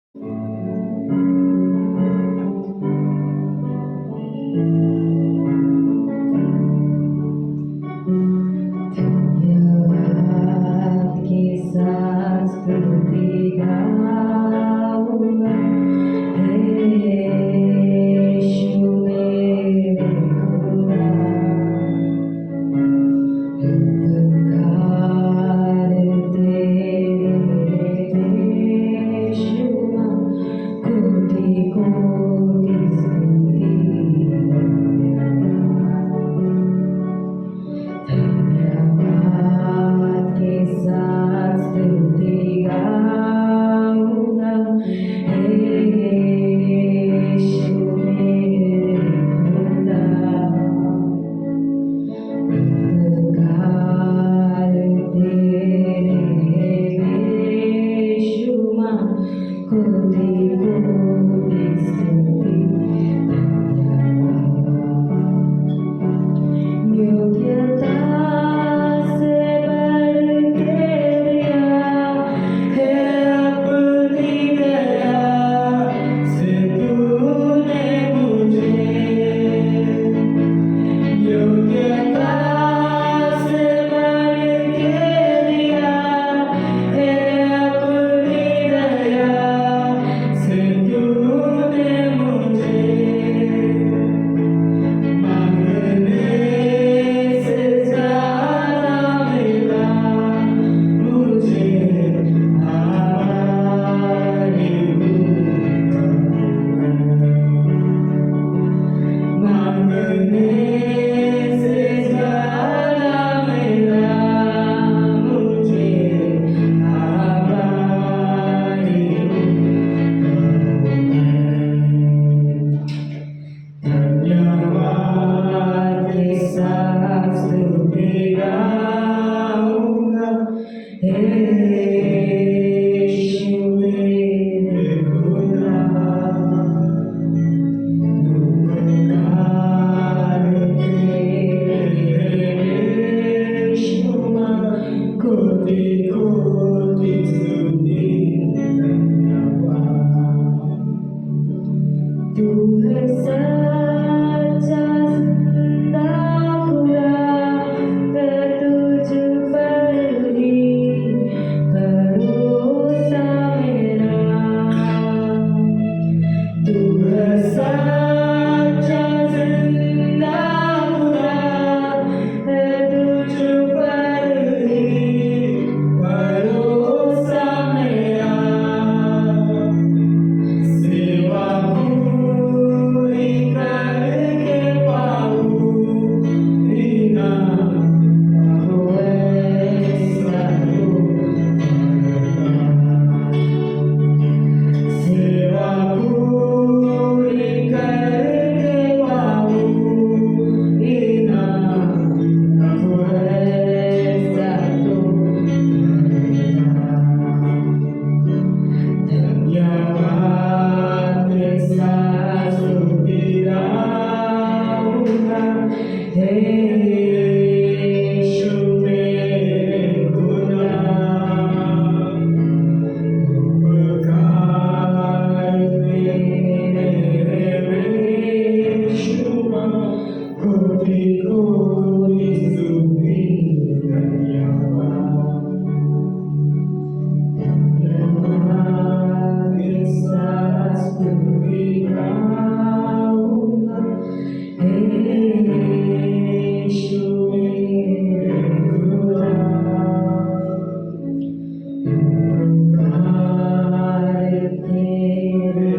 धन्यवाद के साथ स्तुति गाऊंगा, हे यीशु मेरे खुदा। उपकार तेरे यीशुआ, कोटि कोटि स्तुति। धन्यवाद के साथ स्तुति गाऊंगा, हे यीशु मेरे खुदा। उपकार तेरे यीशुआ, कोटि कोटि स्तुति। योग्यता से बढ़ के दिया है अपनी दया से तूने मुझे। योग्यता से बढ़ के दिया है अपनी दया से तूने मुझे। मांगने से ज़्यादा मिला मुझे, आभारी हूँ। मांगने से ज़्यादा मिला मुझे, आभारी हूँ। धन्यवाद के साथ स्तुति गाऊंगा, हे यीशु मेरे खुदा। उपकार तेरे यीशुआ, कोटि कोटि स्तुति। धन्यवाद। तू है सच्चा जिंदा खुदा, मैं तुझ पर ही भरोसा मेरा। तू है सच्चा जिंदा खुदा, मैं तुझ पर ही भरोसा मेरा। सेवा पूरी करके पाऊँ इनाम, हो ऐसा तो करना। सेवा पूरी करके पाऊँ इनाम, हो ऐसा तो करना। धन्यवाद के साथ स्तुति गाऊंगा, हे यीशु मेरे खुदा। उपकार तेरे यीशुआ, कोटि कोटि स्तुति। धन्यवाद। धन्यवाद के साथ स्तुति गाऊंगा, हे यीशु मेरे खुदा। उपकार तेरे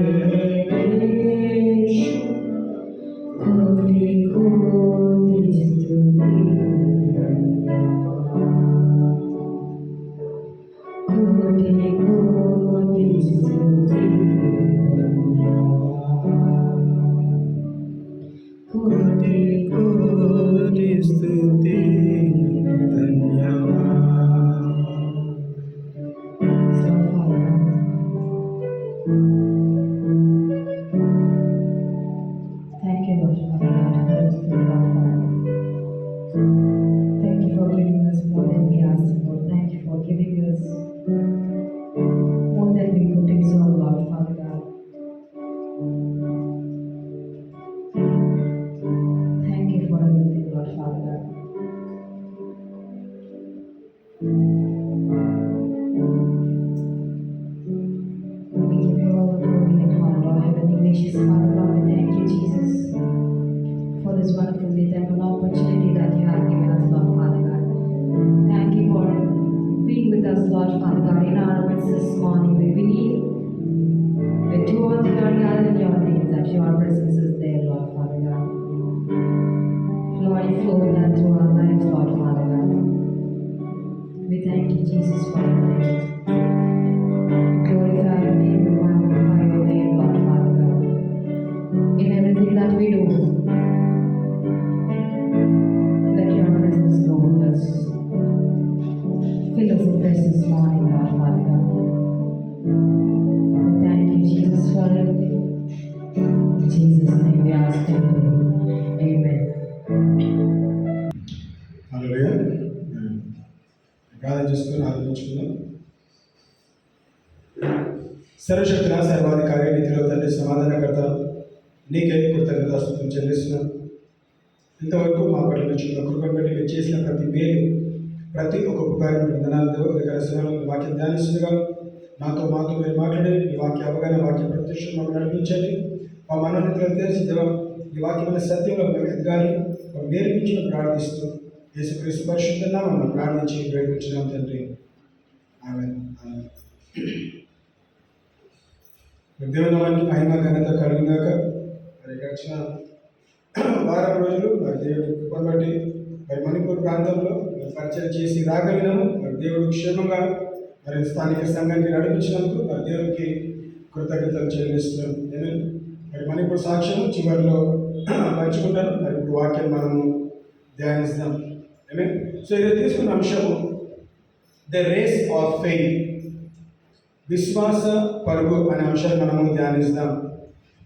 यीशु, कोटि कोटि स्तुति। कोटि कोटि स्तुति। कोटि कोटि स्तुति। धन्यवाद। Thank you, Lord Father God, for this gift of life. Thank you for giving us more than we asked for. Thank you for giving us more than we could exalt, Lord Father your presence is there, Lord Father God. Lord, you flow with that through our lives, Lord Father God. We thank you, Jesus, for your name. Glorify your name, we magnify your name, Lord Father God. In everything that we do, let your presence go with us. Fill us afresh this morning, Lord Father God. We thank you, Jesus, for everything. In Jesus' name we ask and pray. Amen. హల్లెలూయా. ప్రార్థన చేసుకుని ఆరంభించుకుందాం. సర్వశక్తుల సర్వాధికారి నీతిలో తండ్రి సమాధానకర్త నీకే కృతజ్ఞతాస్తుతులు చెల్లిస్తున్నాం. ఇంతవరకు మా పట్ల చూసిన కృపను బట్టి మీరు చేసిన ప్రతి మేలు, ప్రతి ఒక్క ఉపకారం వందనాలతో రకరకాల వాక్యం ధ్యానిస్తుండగా మాతో మీరు మాట్లాడి ఈ వాక్య అవగాహన వాక్య ప్రత్యక్షం మమ్మల్ని నడిపించండి. మా మనోన్నతులను తెలిసి దేవ ఈ వాక్యమైన సత్యంలో మేము ఎదగాలి నేర్పించిన ప్రార్థిస్తూ యేసుక్రీస్తు పరిశుద్ధ నామమున ప్రార్థించి వేడుకుంటున్నాం తండ్రి. ఆమేన్. దేవుని నామానికి మహిమ ఘనత కలుగుగాక. మరి గడిచిన వారం రోజులు మరి దేవుడి కృపను బట్టి మరి మణిపూర్ ప్రాంతంలో పరిచయం చేసి రాగలిగినాము. మరి దేవుడు క్షేమంగా మరి స్థానిక సంఘాన్ని నడిపించినందుకు మరి దేవునికి కృతజ్ఞతలు చెల్లిస్తున్నాం. మరి మణిపూర్ సాక్ష్యం చివరిలో పంచుకుంటాను. మరి ఇప్పుడు వాక్యం మనము ధ్యానిస్తాం. సో ఇది తీసుకున్న అంశము ద రేస్ ఆఫ్ ఫెయిత్, విశ్వాస పరుగు అనే అంశాన్ని మనము ధ్యానిస్తాం.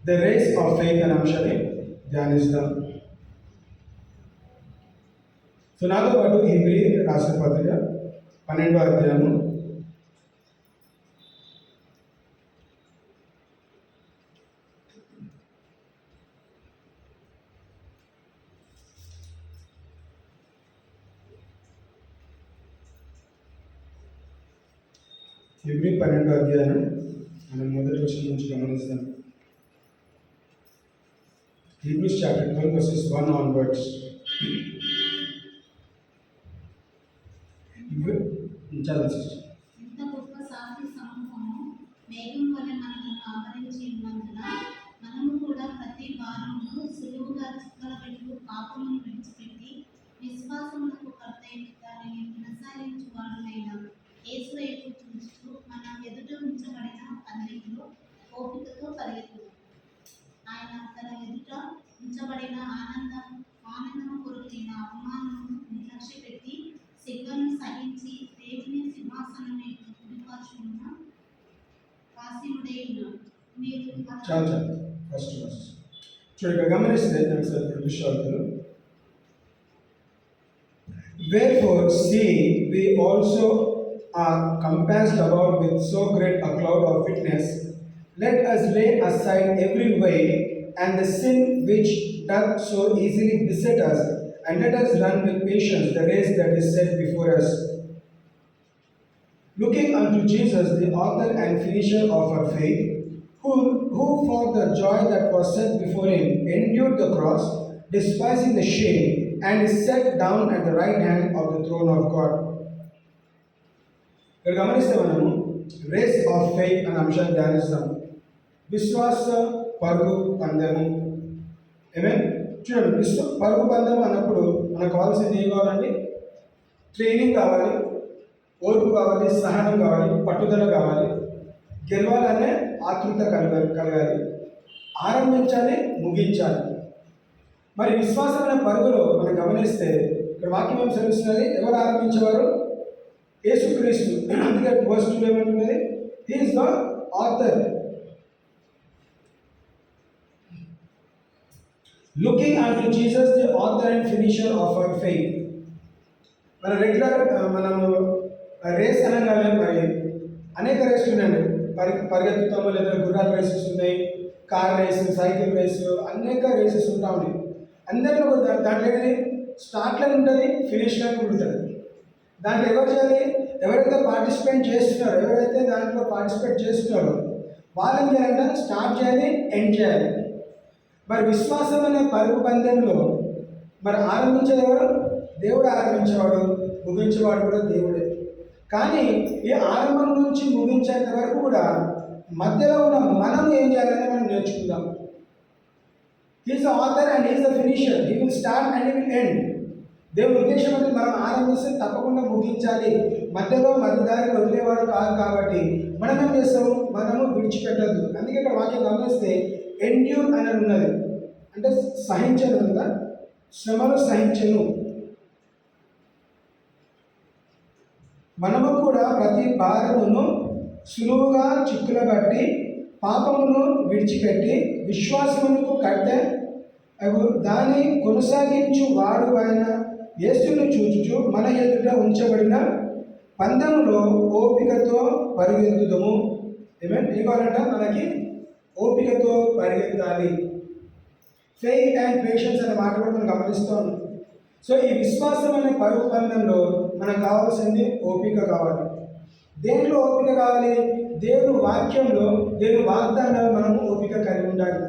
ద రేస్ ఆఫ్ ఫెయిత్ అనే అంశాన్ని ధ్యానిస్తాం. సో నాతో పాటు హెబ్రీ రాసిన పత్రిక 12వ అధ్యాయము 12వ అధ్యాయం మనం మొదటి వచనం నుంచి గమనిస్తాం. Hebrews chapter 12 verses 1 onwards. చాలా సిస్టర్. ఇంత గొప్ప శాంతి సమూహము మేఘం వలె మనలను ఆవరించి ఉన్నందున మనము కూడా ప్రతి వారమును సులువుగా చిక్కలబెట్టు పాపమును విడిచిపెట్టి విశ్వాసములకు కర్తయ్య దానిని కొనసాగించు వాడులైన యేసు వైపు చూస్తూ మన ఎదుట ఉంచబడిన పందెంలో ఓపికతో పరిగెత్తుదాం. ఆయన తన ఎదుట ఉంచబడిన ఆనందము కొరకైన అవమానము నిర్లక్ష్య పెట్టి సిగ్గును సహించి దేవుని సింహాసనం యొక్క కుడిపార్శ్వమున ఆసీనుడై ఉన్నాడు. మీరు చాలా ఫస్ట్ చూడండి, గమనిస్తే విషయాలు. Wherefore, seeing we also are compassed about with so great a cloud of witness, let us lay aside every weight and the sin which doth so easily beset us, and let us run with patience the race that is set before us. Looking unto Jesus, the author and finisher of our faith, who for the joy that was set before him endured the cross, despising the shame, and is set down at the right hand of the throne of God. ఇక్కడ గమనిస్తే మనము race of faith అనే అంశాన్ని ధ్యానిస్తాం. విశ్వాస పరుగు పందెము. చూడండి, పరుగు పందెం అన్నప్పుడు మనకు కావాల్సింది ఏం కావాలండి? ట్రైనింగ్ కావాలి, ఓర్పు కావాలి, సహనం కావాలి, పట్టుదల కావాలి, గెలవాలనే ఆతృత కలగాలి, ఆరంభించాలి, ముగించాలి. మరి విశ్వాసమైన పరుగులో మనం గమనిస్తే ఇక్కడ వాక్యం ఏం సెలవిస్తున్నది? ఎవరు ఆరంభించేవారు? యేసుక్రీస్తు. అందుకే వర్స్ 2 ఏమంటున్నది? He is the author. Looking unto Jesus the author and finisher of our faith. మన రెగ్యులర్ మనము రేస్ అనగానే మరి అనేక రేసులు ఉన్నాయండి. పరిగెత్తుతాము, లేదా గుర్రాల రేసెస్ ఉన్నాయి, కార్ రేసు, సైకిల్ రేసు, అనేక రేసెస్ ఉంటా ఉన్నాయి. అందరిలో దాంట్లో ఏది స్టార్ట్లో ఉంటుంది, ఫినిష్లో ఉంటుంది. దాంట్లో ఎవరు చేయాలి? ఎవరైతే పార్టిసిపేట్ చేస్తున్నారో వాళ్ళని చేయాలంటే స్టార్ట్ చేయాలి, ఎండ్ చేయాలి. మరి విశ్వాసం అనే పరుగు పందెంలో మరి ఆరంభించేది ఎవరు? దేవుడు ఆరంభించేవాడు, ముగించేవాడు కూడా దేవుడే. కానీ ఈ ఆరంభం నుంచి ముగించేంత వరకు కూడా మధ్యలో ఉన్న మనం ఏం చేయాలని మనం నేర్చుకుందాం. He's the author and he's the finisher. He will start and he will end. దేవుని ఉద్దేశం అంటే మనం ఆరంభిస్తే తప్పకుండా ముగించాలి. మధ్యలో మధ్యదారి వదిలేవాడు కాదు. కాబట్టి మనం ఏం చేస్తాము, మనము విడిచిపెట్టద్దు. అందుకే ఇక్కడ వాక్యం గమనిస్తే ఎండ్యూర్ అని ఉన్నది, అంటే సహించను కదా, శ్రమను సహించను. మనము కూడా ప్రతి భారమును సులువుగా చిక్కుల బట్టి పాపమును విడిచిపెట్టి విశ్వాసమునకు కట్టె దాన్ని కొనసాగించు వాడు అయిన యేసును చూచుచు మన ఎదుట ఉంచబడిన పందెములో ఓపికతో పరిగెత్తుదము. ఏం కావాలంట, మనకి ఓపికతో పరిగెత్తాలి. ఫెయిత్ అండ్ పేషెన్స్ అనే మాట కూడా మనం గమనిస్తాం. సో ఈ విశ్వాసం అనే పరుగు పందెంలో మనకు కావాల్సింది ఓపిక కావాలి. దేంట్లో ఓపిక కావాలి? దేవుని వాక్యంలో, దేవుని వాగ్దానాలు మనము ఓపిక కలిగి ఉండాలి.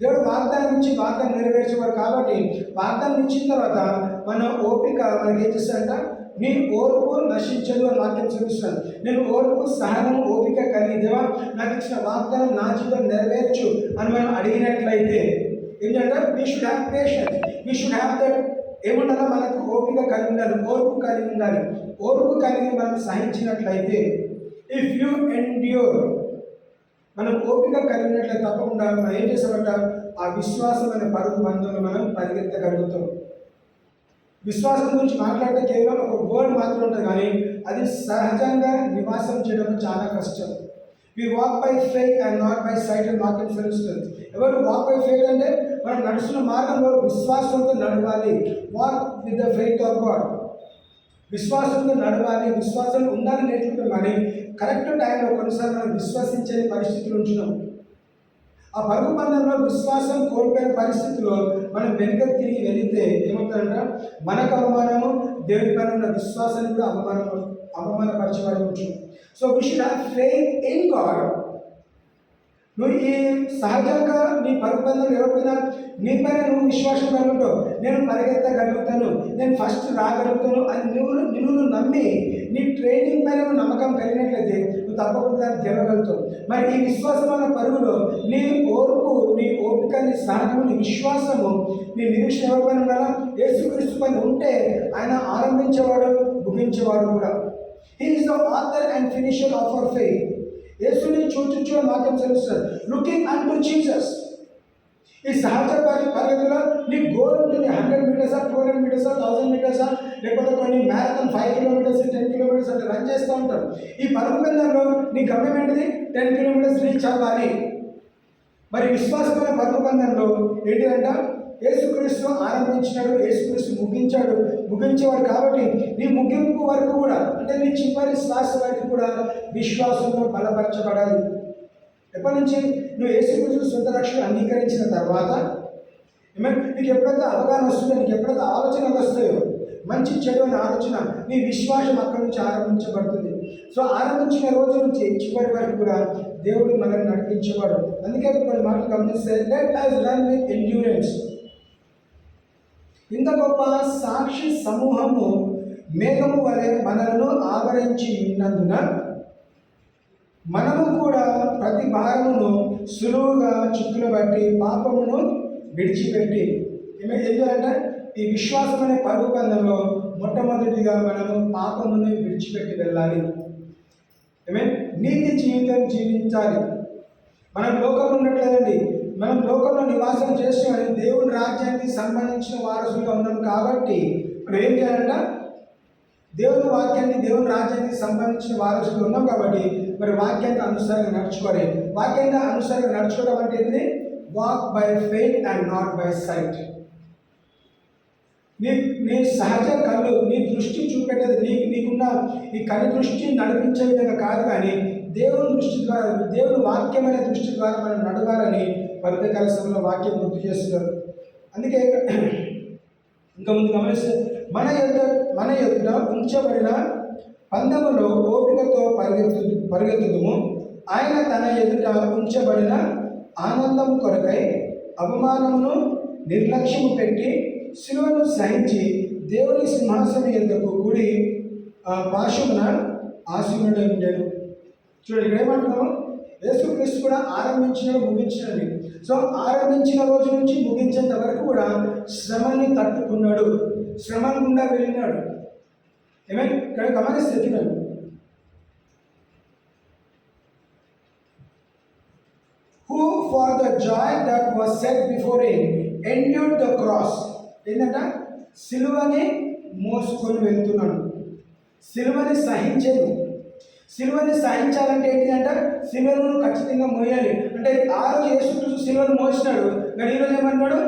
దేవుడు వాగ్దానం నుంచి వాగ్దానం నెరవేర్చేవాడు. కాబట్టి వాగ్దానం ఇచ్చిన తర్వాత మన ఓపిక మనకి ఏం చేస్తాడంట, నీ ఓర్పు నశించదు అని వాక్యం చూపిస్తాను. నేను ఓర్పు, సహనం, ఓపిక కలిగి దేవా నాకు ఇచ్చిన వాగ్దానం నా జీవితం నెరవేర్చు అని మనం అడిగినట్లయితే ఏంటంటే we should have patience, we should have that. ఏముండాలో మనకు ఓపిక కలిగి ఉండాలి, ఓర్పు కలిగి ఉండాలి. ఓర్పు కలిగి మనం సహించినట్లయితే, ఇఫ్ యూ ఎండ్యూర్, మనం ఓపిక కలిగినట్లయితే తప్పకుండా మనం ఏం చేస్తామంట, ఆ విశ్వాసం అనే పరుగు పందెంలో మనం పరిగెత్తగలుగుతాం. విశ్వాసం గురించి మాట్లాడితే కేవలం ఒక వర్డ్ మాత్రం ఉంటుంది, కానీ అది సహజంగా నివాసం చేయడం చాలా కష్టం. We walk by faith and not by sight అని వాక్యం తెలుస్తుంది. ఎవరు వాక్ బై ఫెయిత్ అంటే మనం నడుస్తున్న మార్గంలో విశ్వాసంతో నడవాలి. Walk with the faith of God. విశ్వాసంతో నడవాలి, విశ్వాసం ఉండాలని నేర్చుకుంటాం. కానీ కరెక్ట్ టైంలో కొన్నిసార్లు మనం విశ్వసించని పరిస్థితులు ఉంటున్నాం. ఆ పరుగు పందెంలో విశ్వాసం కోల్పోయిన పరిస్థితిలో మనం వెనుక తిరిగి వెళితే ఏమవుతుందంట, మనకు అవమానము, దేవుని పైన ఉన్న విశ్వాసాన్ని కూడా అవమానపరిచేవాడు ఉంచు. So we should have faith in God. నువ్వు ఈ సహజంగా నీ పరుగు పందెంలో ఎవరిపైనా నీ పైన నువ్వు విశ్వాసం కలుగుతావు, నేను పరిగెత్తగలుగుతాను, నేను ఫస్ట్ రాగలుగుతాను అని నువ్వు నమ్మి నీ ట్రైనింగ్ పైన నమ్మకం కలిగినట్లయితే నువ్వు తప్పకుండా గెలవగలుగుతావు. మరి ఈ విశ్వాసమైన పరుగులో నీ ఓర్పు, నీ ఓపిక, నీ సహనము, నీ విశ్వాసము, నీ నిరీక్షణ ఎవరి పైన ఉండాలా? యేసుక్రీస్తు పైన ఉంటే ఆయన ఆరంభించేవాడు, ముగించేవాడు కూడా. He is the author and finisher of our faith. యేసుని చూచుచు అని వాక్యం తెలుస్తుంది. Looking unto Jesus. ఈ సహజ పరిగెత్తులో నీ గోల్ ఉంటుంది. 100 మీటర్సా, 200 మీటర్సా, 1000 మీటర్సా, లేకపోతే కొన్ని మ్యారథాన్ 5 కిలోమీటర్స్, 10 కిలోమీటర్స్ అంటే రన్ చేస్తూ ఉంటారు. ఈ పరుగు పందెంలో నీ గమ్యం ఏంటిది? 10 కిలోమీటర్స్ రీచ్ అవ్వాలి. మరి విశ్వాసమైన పరుగు పందెంలో ఏంటిదంట, యేసుక్రీస్తు ఆరంభించినాడు, యేసుక్రీస్తు ముగించేవాడు. కాబట్టి నీ ముగింపు వరకు కూడా, అంటే నీ చివరి శ్వాస వరకు కూడా విశ్వాసంలో బలపరచబడాలి. ఎప్పటి నుంచి? నువ్వు యేసుక్రీస్తు సొంత రక్షణ అంగీకరించిన తర్వాత. నీకు ఎప్పుడైతే అవగాహన వస్తుందో, నీకు ఎప్పుడైతే ఆలోచనలు వస్తాయో, మంచి చెడు అనే ఆలోచన, నీ విశ్వాసం అక్కడి నుంచి ఆరంభించబడుతుంది. సో ఆరంభించిన రోజు నుంచి చివరి వరకు కూడా దేవుడు మనల్ని నడిపించేవాడు. అందుకే కొన్ని మాటలు గమనిస్తే, let us run with endurance. ఇంత గొప్ప సాక్షి సమూహము మేఘము వలె మనలను ఆవరించి ఉన్నందున మనము కూడా ప్రతి భారమును సులువుగా చిక్కులు బట్టి పాపమును విడిచిపెట్టి. ఏం చేయాలంటే ఈ విశ్వాసం అనే పరుగు పందెంలో మొట్టమొదటిగా మనము పాపమును విడిచిపెట్టి వెళ్ళాలి. నీతి జీవితం జీవించాలి. మనం లోకంలో ఉన్నట్లేదండి, మనం లోకంలో నివాసం చేస్తున్నాం, దేవుని రాజ్యానికి సంబంధించిన వారసులుగా ఉన్నాం. కాబట్టి మనం ఏం చేయాలంట, దేవుని వాక్యాన్ని, దేవుని రాజ్యానికి సంబంధించిన వారసులుగా ఉన్నాం. కాబట్టి మరి వాక్యానికి అనుసారంగా నడుచుకోవాలి. వాక్యంగా అనుసారంగా నడుచుకోవడం అంటే ఏంటి? Walk by faith and not by site. నీ సహజ కళ్ళు, నీ దృష్టి చూపెట్టేది, నీకున్న ఈ కళ్ళు దృష్టి నడిపించే విధంగా కాదు, కానీ దేవుని దృష్టి ద్వారా, దేవుని వాక్యం అనే దృష్టి ద్వారా మనం నడవాలని పర్వతకాల సమయంలో వాక్యం గుర్తు చేస్తున్నారు. అందుకే ఇంకా ముందు గమనిస్తే, మన ఎదుట ఉంచబడిన పందెములో ఓపికతో పరిగెత్తుదుము. ఆయన తన ఎదుట ఉంచబడిన ఆనందం కొరకై అవమానమును నిర్లక్ష్యము పెట్టి శిలువను సహించి దేవుని సింహాసనం ఎదుటకు కూడి పాశమున ఆసీనుడై ఉండెను. చూడండి, ఇక్కడ ఏమంటున్నాము? యేసుక్రీస్తు కూడా ఆరంభించినది ముగించినది. సో ఆరంభించిన రోజు నుంచి ముగించేంత వరకు కూడా శ్రమని తట్టుకున్నాడు, శ్రమను గుండా వెళ్ళినాడు. ఏమైనా ఇక్కడ గమనిస్తే చూడండి, who for the Joy that was set before him endured the cross. ఏంటంట? సిలువని మోసుకొని వెళ్తున్నాడు, సిలువని సహించేది. సిలువని సహించాలంటే ఏంటి అంటే సిలువను ఖచ్చితంగా మోయాలి. అంటే ఆ రోజు యేసుక్రీస్తు సిలువను మోసినాడు, మరి ఈరోజు ఏమన్నాడు?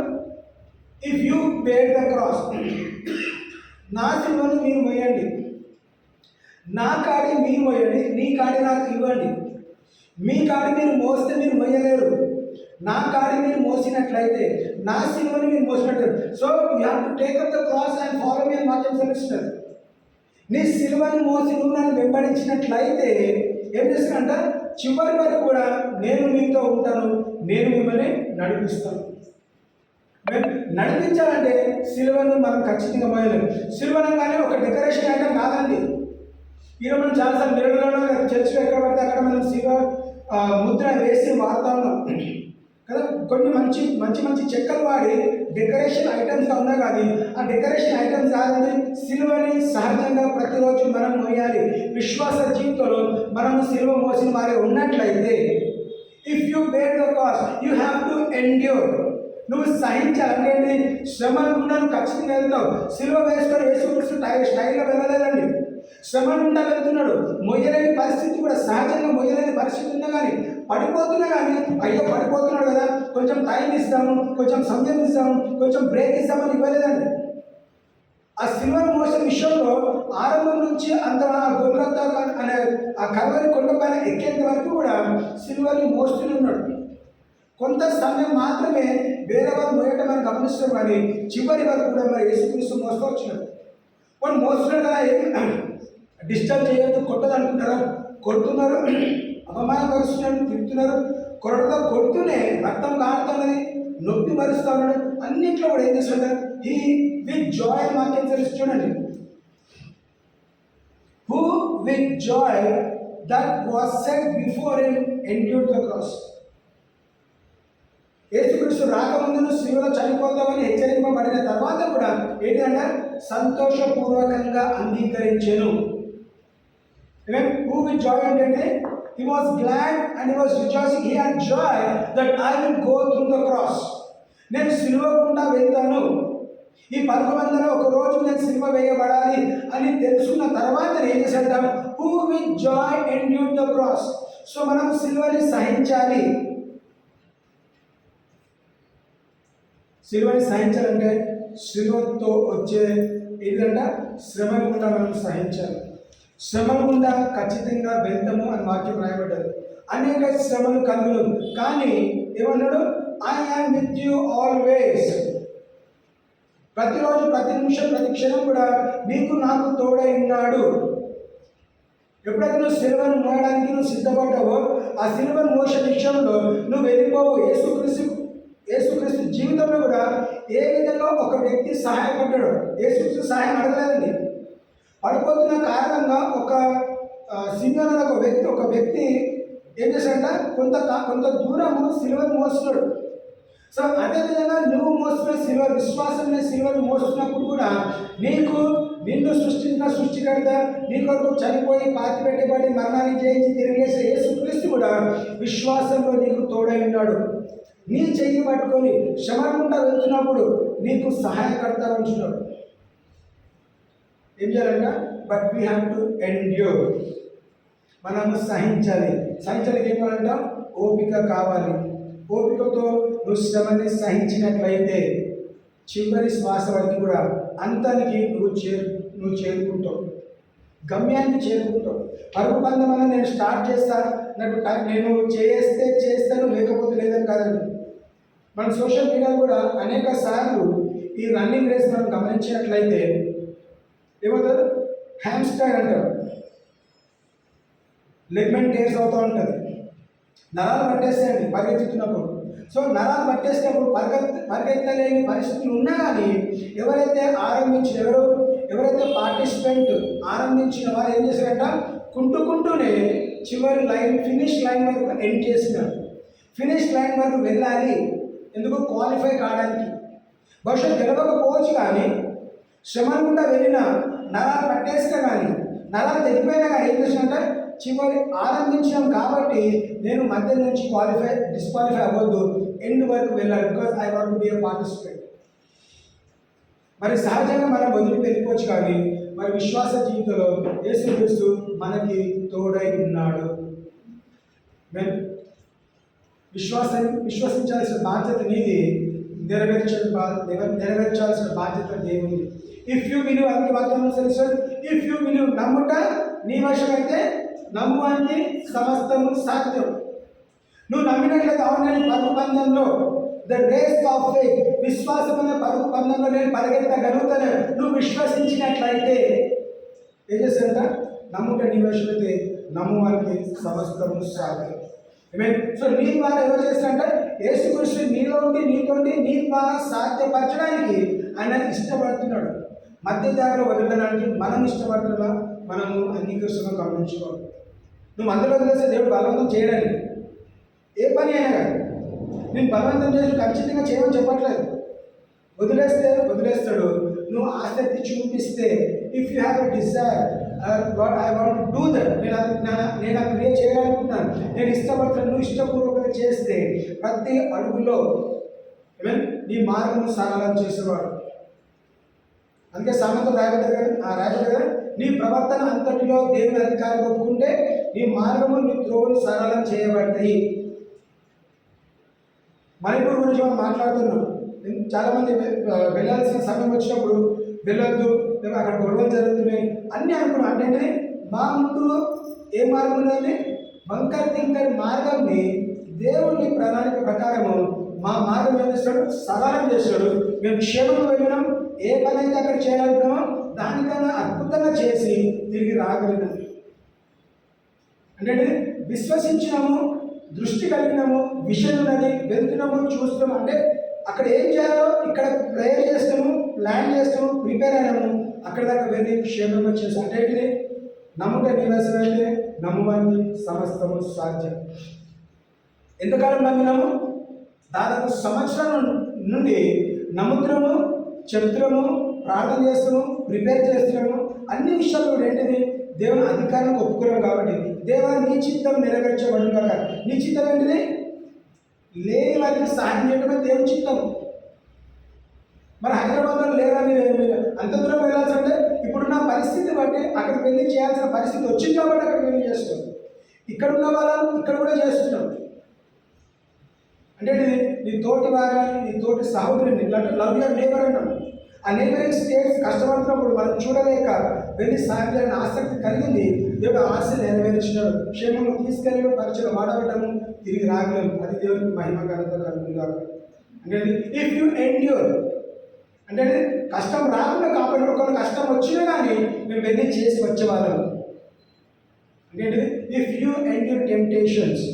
If you bear the cross, నా సిలువను మీరు మోయండి, నా కాడి మీరు మోయండి, నీ కాడి నాకు ఇవ్వండి. మీ కాడి మీరు మోస్తే మీరు మోయలేరు, నా కాడి మీరు మోసినట్లయితే, నా సిలువని మీరు మోసినట్లయితే, so you have to take up the cross and follow me అని వాక్యం సెలవిస్తున్నారు. నీ సిలువని మోసి నువ్వు నన్ను వెంబడించినట్లయితే ఏం చేస్తానంట? చివరి వరకు కూడా నేను మీతో ఉంటాను, నేను మిమ్మల్ని నడిపిస్తాను. నడిపించాలంటే సిలువను మనం ఖచ్చితంగా మోయలేము. సిలువనగానే ఒక డెకరేషన్ ఐటమ్ కాదండి. ఈరోజు మనం చాలాసార్లు మిరర్లోనో చర్చిలో ఎక్కడ పడితే అక్కడ మనం సిలువ ముద్ర వేసి వాడుతా ఉన్నాం కదా. కొన్ని మంచి మంచి మంచి చెక్కలు వాడి డెకరేషన్ ఐటమ్స్గా ఉన్నాయి, కానీ ఆ డెకరేషన్ ఐటమ్స్ కాదండి. సిలువని సహజంగా ప్రతిరోజు మనం మోయాలి. విశ్వాస జీవితంలో మనము సిలువ మోసిన వారే ఉన్నట్లయితే, if you bear the cross you have to endure. నువ్వు సహించాలంటే శ్రమను గుండా ఖచ్చితంగా వెళ్తావు. సిలువ వేసుకొని యేసుక్రీస్తు స్టైల్లో వెళ్ళలేదండి, శ్రమ గుండా వెళ్తున్నాడు. మొయ్యలేని పరిస్థితి కూడా, సహజంగా మొయ్యలేని పరిస్థితి ఉన్నా కానీ, పడిపోతున్నా కానీ అయ్యో పడిపోతున్నాడు కదా, కొంచెం టైం ఇస్తాము, కొంచెం సమయం ఇస్తాము, కొంచెం బ్రేక్ ఇస్తామని ఇవ్వలేదండి. ఆ సిల్వర్ మోషన్ విషయంలో ఆరంభం నుంచి అంత గొల్లత అనే ఆ కల్వరి కొండపైన ఎక్కేంత వరకు కూడా సిల్వర్ని మోస్తూనే ఉన్నాడు. కొంత సమయం మాత్రమే వేరే వాళ్ళు మోయటం అని గమనిస్తాం, కానీ చివరి వరకు కూడా మరి యేసుక్రీస్తు మోస్తూ వచ్చినాడు. వాళ్ళు మోస్తున్నాడు కదా, డిస్టర్బ్ చేయొద్దు, కొట్టదు అనుకుంటారా? కొడుతున్నారు, అవమానపరుస్తున్నారు, తిరుగుతున్నారు, కొడుతూనే రక్తం కారుతున్నది, నొప్పి మరుస్తూ ఉన్నాడు. అన్నింట్లో కూడా ఏం చేస్తున్నాడు? హీ విత్ జాయ్ వాక్యం తెలుసు చూడండి. Who with Joy that was set before him endured the cross. యేసుక్రీస్తు రాకముందును సిలువలో చనిపోతామని హెచ్చరింపబడిన తర్వాత కూడా ఏంటంటే సంతోషపూర్వకంగా అంగీకరించెను. Who with joy అంటే he was glad and he was rejoicing. He had joy that I will go through the cross. నేను సిలువ గుండా వెళ్తాను, ఈ పరమందరూ ఒక రోజు నేను సిలువ వేయబడాలి అని తెలుసుకున్న తర్వాత ఏం చేసేద్దాం? Who with joy endured the cross. So మనం సిలువని సహించాలి. సిలువని సహించాలంటే సిలువతో వచ్చే ఏంటంటే శ్రమ గుండా మనం సహించాలి. శ్రమ గుండా ఖచ్చితంగా వెళ్తాము అని వాక్యం రాయబడ్డది. అనేక శ్రమలు కలుగును, కానీ ఏమన్నాడు? I am with you always. ప్రతిరోజు, ప్రతి నిమిషం, ప్రతి క్షణం కూడా నీకు నాకు తోడై ఉన్నాడు. ఎప్పుడైతే నువ్వు సిలువను మోయడానికి నువ్వు సిద్ధపడ్డావో, ఆ సిలువను మోసే విషయంలో నువ్వు వెళ్ళిపోవు. యేసుక్రీస్తు జీవితంలో కూడా ఏ విధంగా ఒక వ్యక్తి సహాయపడ్డాడు. యేసుక్రీస్తు సహాయం అడగలేదండి. పడిపోతున్న కారణంగా ఒక సింగర్ ఒక వ్యక్తి ఏం చేశాడంట? కొంత దూరము సిలువను మోస్తున్నాడు. సో అదేవిధంగా నువ్వు మోస్తున్న సిల్వర్, విశ్వాసం సిల్వర్ మోస్తున్నప్పుడు కూడా నిన్ను సృష్టించిన సృష్టికర్త, నీ కొరకు చనిపోయి పాతి పెట్టబడి మరణాన్ని జయించి తిరిగేసే యేసుక్రీస్తు కూడా విశ్వాసంలో నీకు తోడై ఉన్నాడు. నీ చెయ్యి పట్టుకొని శ్రమ గుండా వెళ్తున్నప్పుడు నీకు సహాయకర్తగా ఉంచున్నాడు. ఏం చేయాలంట? But we have to endure. మనము సహించాలి. సహించడానికి ఏం కావాలంట? ఓపిక కావాలి. ఓపికతో నువ్వు శ్రమని సహించినట్లయితే చివరి శ్వాస వరకు కూడా అంతానికి నువ్వు చేరుకుంటావు, గమ్యానికి చేరుకుంటావు. పరుగు పందెం అనేది నేను స్టార్ట్ చేస్తాను, నేను చేస్తాను, లేకపోతే లేదని కాదండి. మన సోషల్ మీడియా కూడా అనేక సార్లు ఈ రన్నింగ్ రేస్ మనం గమనించినట్లయితే ఏమవుతుంది? హ్యామ్స్టర్ అంటారు, లెగ్మెంట్ టేర్స్ అవుతూ ఉంటుంది. నరాలు పట్టేస్తాయండి పరిగెత్తుతున్నప్పుడు. సో నరాలు పట్టేసినప్పుడు పరిగెత్తలేని పరిస్థితులు ఉన్నా కానీ ఎవరైతే పార్టిసిపెంట్ ఆరంభించిన వారు ఏం చేశారంట? కుంటూనే చివరి లైన్ ఫినిష్ లైన్ వరకు ఎండ్ చేసినాడు. ఫినిష్ లైన్ వరకు వెళ్ళాలి, ఎందుకు? క్వాలిఫై కావడానికి. బహుశా గెలవకపోవచ్చు, కానీ శ్రమను గుండా వెళ్ళిన, నరాలు పట్టేసినా కానీ, నరాలు తెగిపోయినా కానీ ఏం చేసినట్ట, చివరి ఆనందించాం కాబట్టి నేను మధ్య నుంచి డిస్క్వాలిఫై అవ్వద్దు, ఎండ్ వరకు వెళ్ళాలి, because I want to be A participate. మరి సహజంగా మనం వదిలి వెళ్ళిపోవచ్చు, కానీ మరి విశ్వాస జీవితంలో యేసుక్రీస్తు మనకి తోడై ఉన్నాడు. విశ్వసించాల్సిన బాధ్యత నీది, నెరవేర్చాల్సిన బాధ్యత దేవుని. ఇఫ్ యూ బిలీవ్, అందుకే వాక్యం అనుసరిస్తాడు, ఇఫ్ యూ బిలీవ్, నమ్ముట నీ వశం అయితే నమ్మువానికి సమస్తము సాధ్యం. నువ్వు నమ్మినట్లయితే, అవును నేను పరుగు పందెంలో, ద రేస్ ఆఫ్ ఫెయిత్, విశ్వాసమైన పరుగు పందెంలో నేను పరిగెత్తగలుగుతాను. నువ్వు విశ్వసించినట్లయితే ఏం చేస్తాడంట? నమ్ముట నీ వశం అయితే నమ్మువానికి సమస్తము సాధ్యం. సో నీ ద్వారా ఎవరు చేస్తారంటే, యేసుక్రీస్తు నీలో ఉండి నీతోండి నీ ద్వారా సాధ్యపరచడానికి ఆయన ఇష్టపడుతున్నాడు. మధ్య దారిలో వదలడానికి మనం ఇష్టపడుతున్నా, మనము అంగీకరిస్తున్నాం, గమనించుకోవాలి. నువ్వు అందులో వదిలేస్తే దేవుడు బలవంతం చేయడానికి, ఏ పని అయినా కానీ నేను బలవంతం చేసి ఖచ్చితంగా చేయమని చెప్పట్లేదు. వదిలేస్తాడు. నువ్వు ఆసక్తి చూపిస్తే, if you have a desire, God I want to do that, నేను ఆ క్రియ చేయాలనుకుంటున్నాను, నేను ఇష్టపడుతున్నాను, నువ్వు ఇష్టపూర్వకంగా చేస్తే ప్రతి అడుగులో నీ మార్గము సరళం చేసేవాడు. అందుకే సామెత రాయబడ్డ కదా, నీ ప్రవర్తన అంతటిలో దేవుని అధికారం ఒప్పుకుంటే నీ మార్గము, నీ త్రోవలు సరళం చేయబడతాయి. మణిపూర్ గురించి మనం మాట్లాడుతున్నాం. చాలామంది వెళ్ళాల్సిన సమయం వచ్చినప్పుడు వెళ్ళొద్దు, లేదా అక్కడ గొడవలు జరుగుతున్నాయి అన్నీ అనుకున్నాం. అంటే మా ముందు ఏ మార్గం ఉందండి? వంకర తింకరి మార్గాన్ని దేవుని ప్రణాళిక ప్రకారము మా మార్గం ఏం చేస్తాడు? సరళం చేస్తాడు. మేము క్షేమంగా వెళ్ళినాం, ఏ పని అయితే అక్కడ చేయాలనుకున్నామో దానికన్నా అద్భుతంగా చేసి తిరిగి రాగలిగినాం. అంటే విశ్వసించినాము, దృష్టి కలిగినాము, విషయం ఉన్నది, వెళ్తున్నాము, చూస్తున్నాము. అంటే అక్కడ ఏం చేయాలో ఇక్కడ ప్రేయర్ చేస్తాము, ప్లాన్ చేస్తాము, ప్రిపేర్ అయినాము, అక్కడ దాకా వెళ్ళి క్షేమంగా చేస్తాం. అంటే నమ్ముట నివాసమైతే నమ్మువానికి సమస్తము సాధ్యం. ఎంతకాలం నమ్మినాము? దాదాపు సంవత్సరం నుండి నమ్ముతున్నాము, చెప్తున్నాము, ప్రార్థన చేస్తున్నాము, ప్రిపేర్ చేస్తున్నాము. అన్ని విషయాలు కూడా ఏంటిది? దేవుని అధికారాన్ని ఒప్పుకున్నాం కాబట్టి, దేవా నీ చిత్తం నెరవేర్చబడి కాక. నీ చిత్తం ఏంటిది? లేని వారికి సాధ్యం చేయడమే దేవుని చిత్తం. మరి హైదరాబాద్లో లేదా మీరు అంత దూరం వెళ్ళాల్సి అంటే ఇప్పుడున్న పరిస్థితి బట్టి అక్కడికి వెళ్ళి చేయాల్సిన పరిస్థితి వచ్చింది కాబట్టి అక్కడికి వెళ్ళి చేస్తాం. ఇక్కడ ఉన్న వాళ్ళని ఇక్కడ కూడా చేస్తున్నాం. అంటే నీ తోటి వారిని, నీ తోటి సహోదరుని, లవ్ యువర్ నేబర్ అన్నాం. ఆ నేబరింగ్ స్టేట్స్ కష్టపడుతున్నప్పుడు మనం చూడలేక వెళ్ళి సాయం చేయాలని ఆసక్తి కలిగింది. దేవుడు ఆశ నెరవేర్చినాడు, క్షేమంగా తీసుకెళ్ళడం, పరిచయం వాడబడ్డము, తిరిగి రాగలేము. అది దేవుడికి మహిమ ఘనత కలుగుతుందా. అంటే ఇఫ్ యూ ఎండ్యూర్, అంటే కష్టం రాకుండా కాపాడు, ఒకవేళ కష్టం వచ్చినా కానీ మేము వెళ్ళి చేసి వచ్చేవాళ్ళం. అంటే ఇఫ్ యూ ఎండ్యూర్ టెంప్టేషన్స్,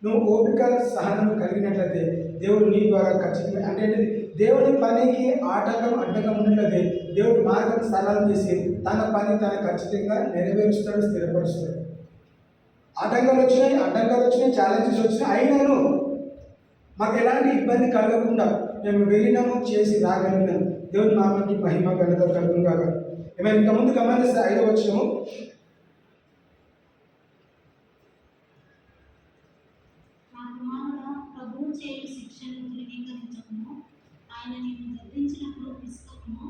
నువ్వు ఓపిక సహనం కలిగినట్లయితే దేవుడు నీ ద్వారా ఖచ్చితంగా, అంటే దేవుడి పనికి అడ్డకం ఉన్నట్లయితే దేవుడు మార్గం సరళం చేసి తన పని తన ఖచ్చితంగా నెరవేరుస్తాడు, స్థిరపరుస్తాడు. అడ్డంకాలు వచ్చినాయి, ఛాలెంజెస్ వచ్చినాయి, అయినాను మాకు ఎలాంటి ఇబ్బంది కలగకుండా మేము వెళ్ళినాము, చేసి రాగలిగినాము. దేవుని నామానికి మహిమ ఘనత కలుగును కాక. ఏమైనా ఇంతకుముందు గమనిస్తే 5వ వచనము, ప్రభువు చేయు శిక్షను తృణీకరించకుము, ఆయన నిన్ను గద్దించినప్పుడు విసుకకుము.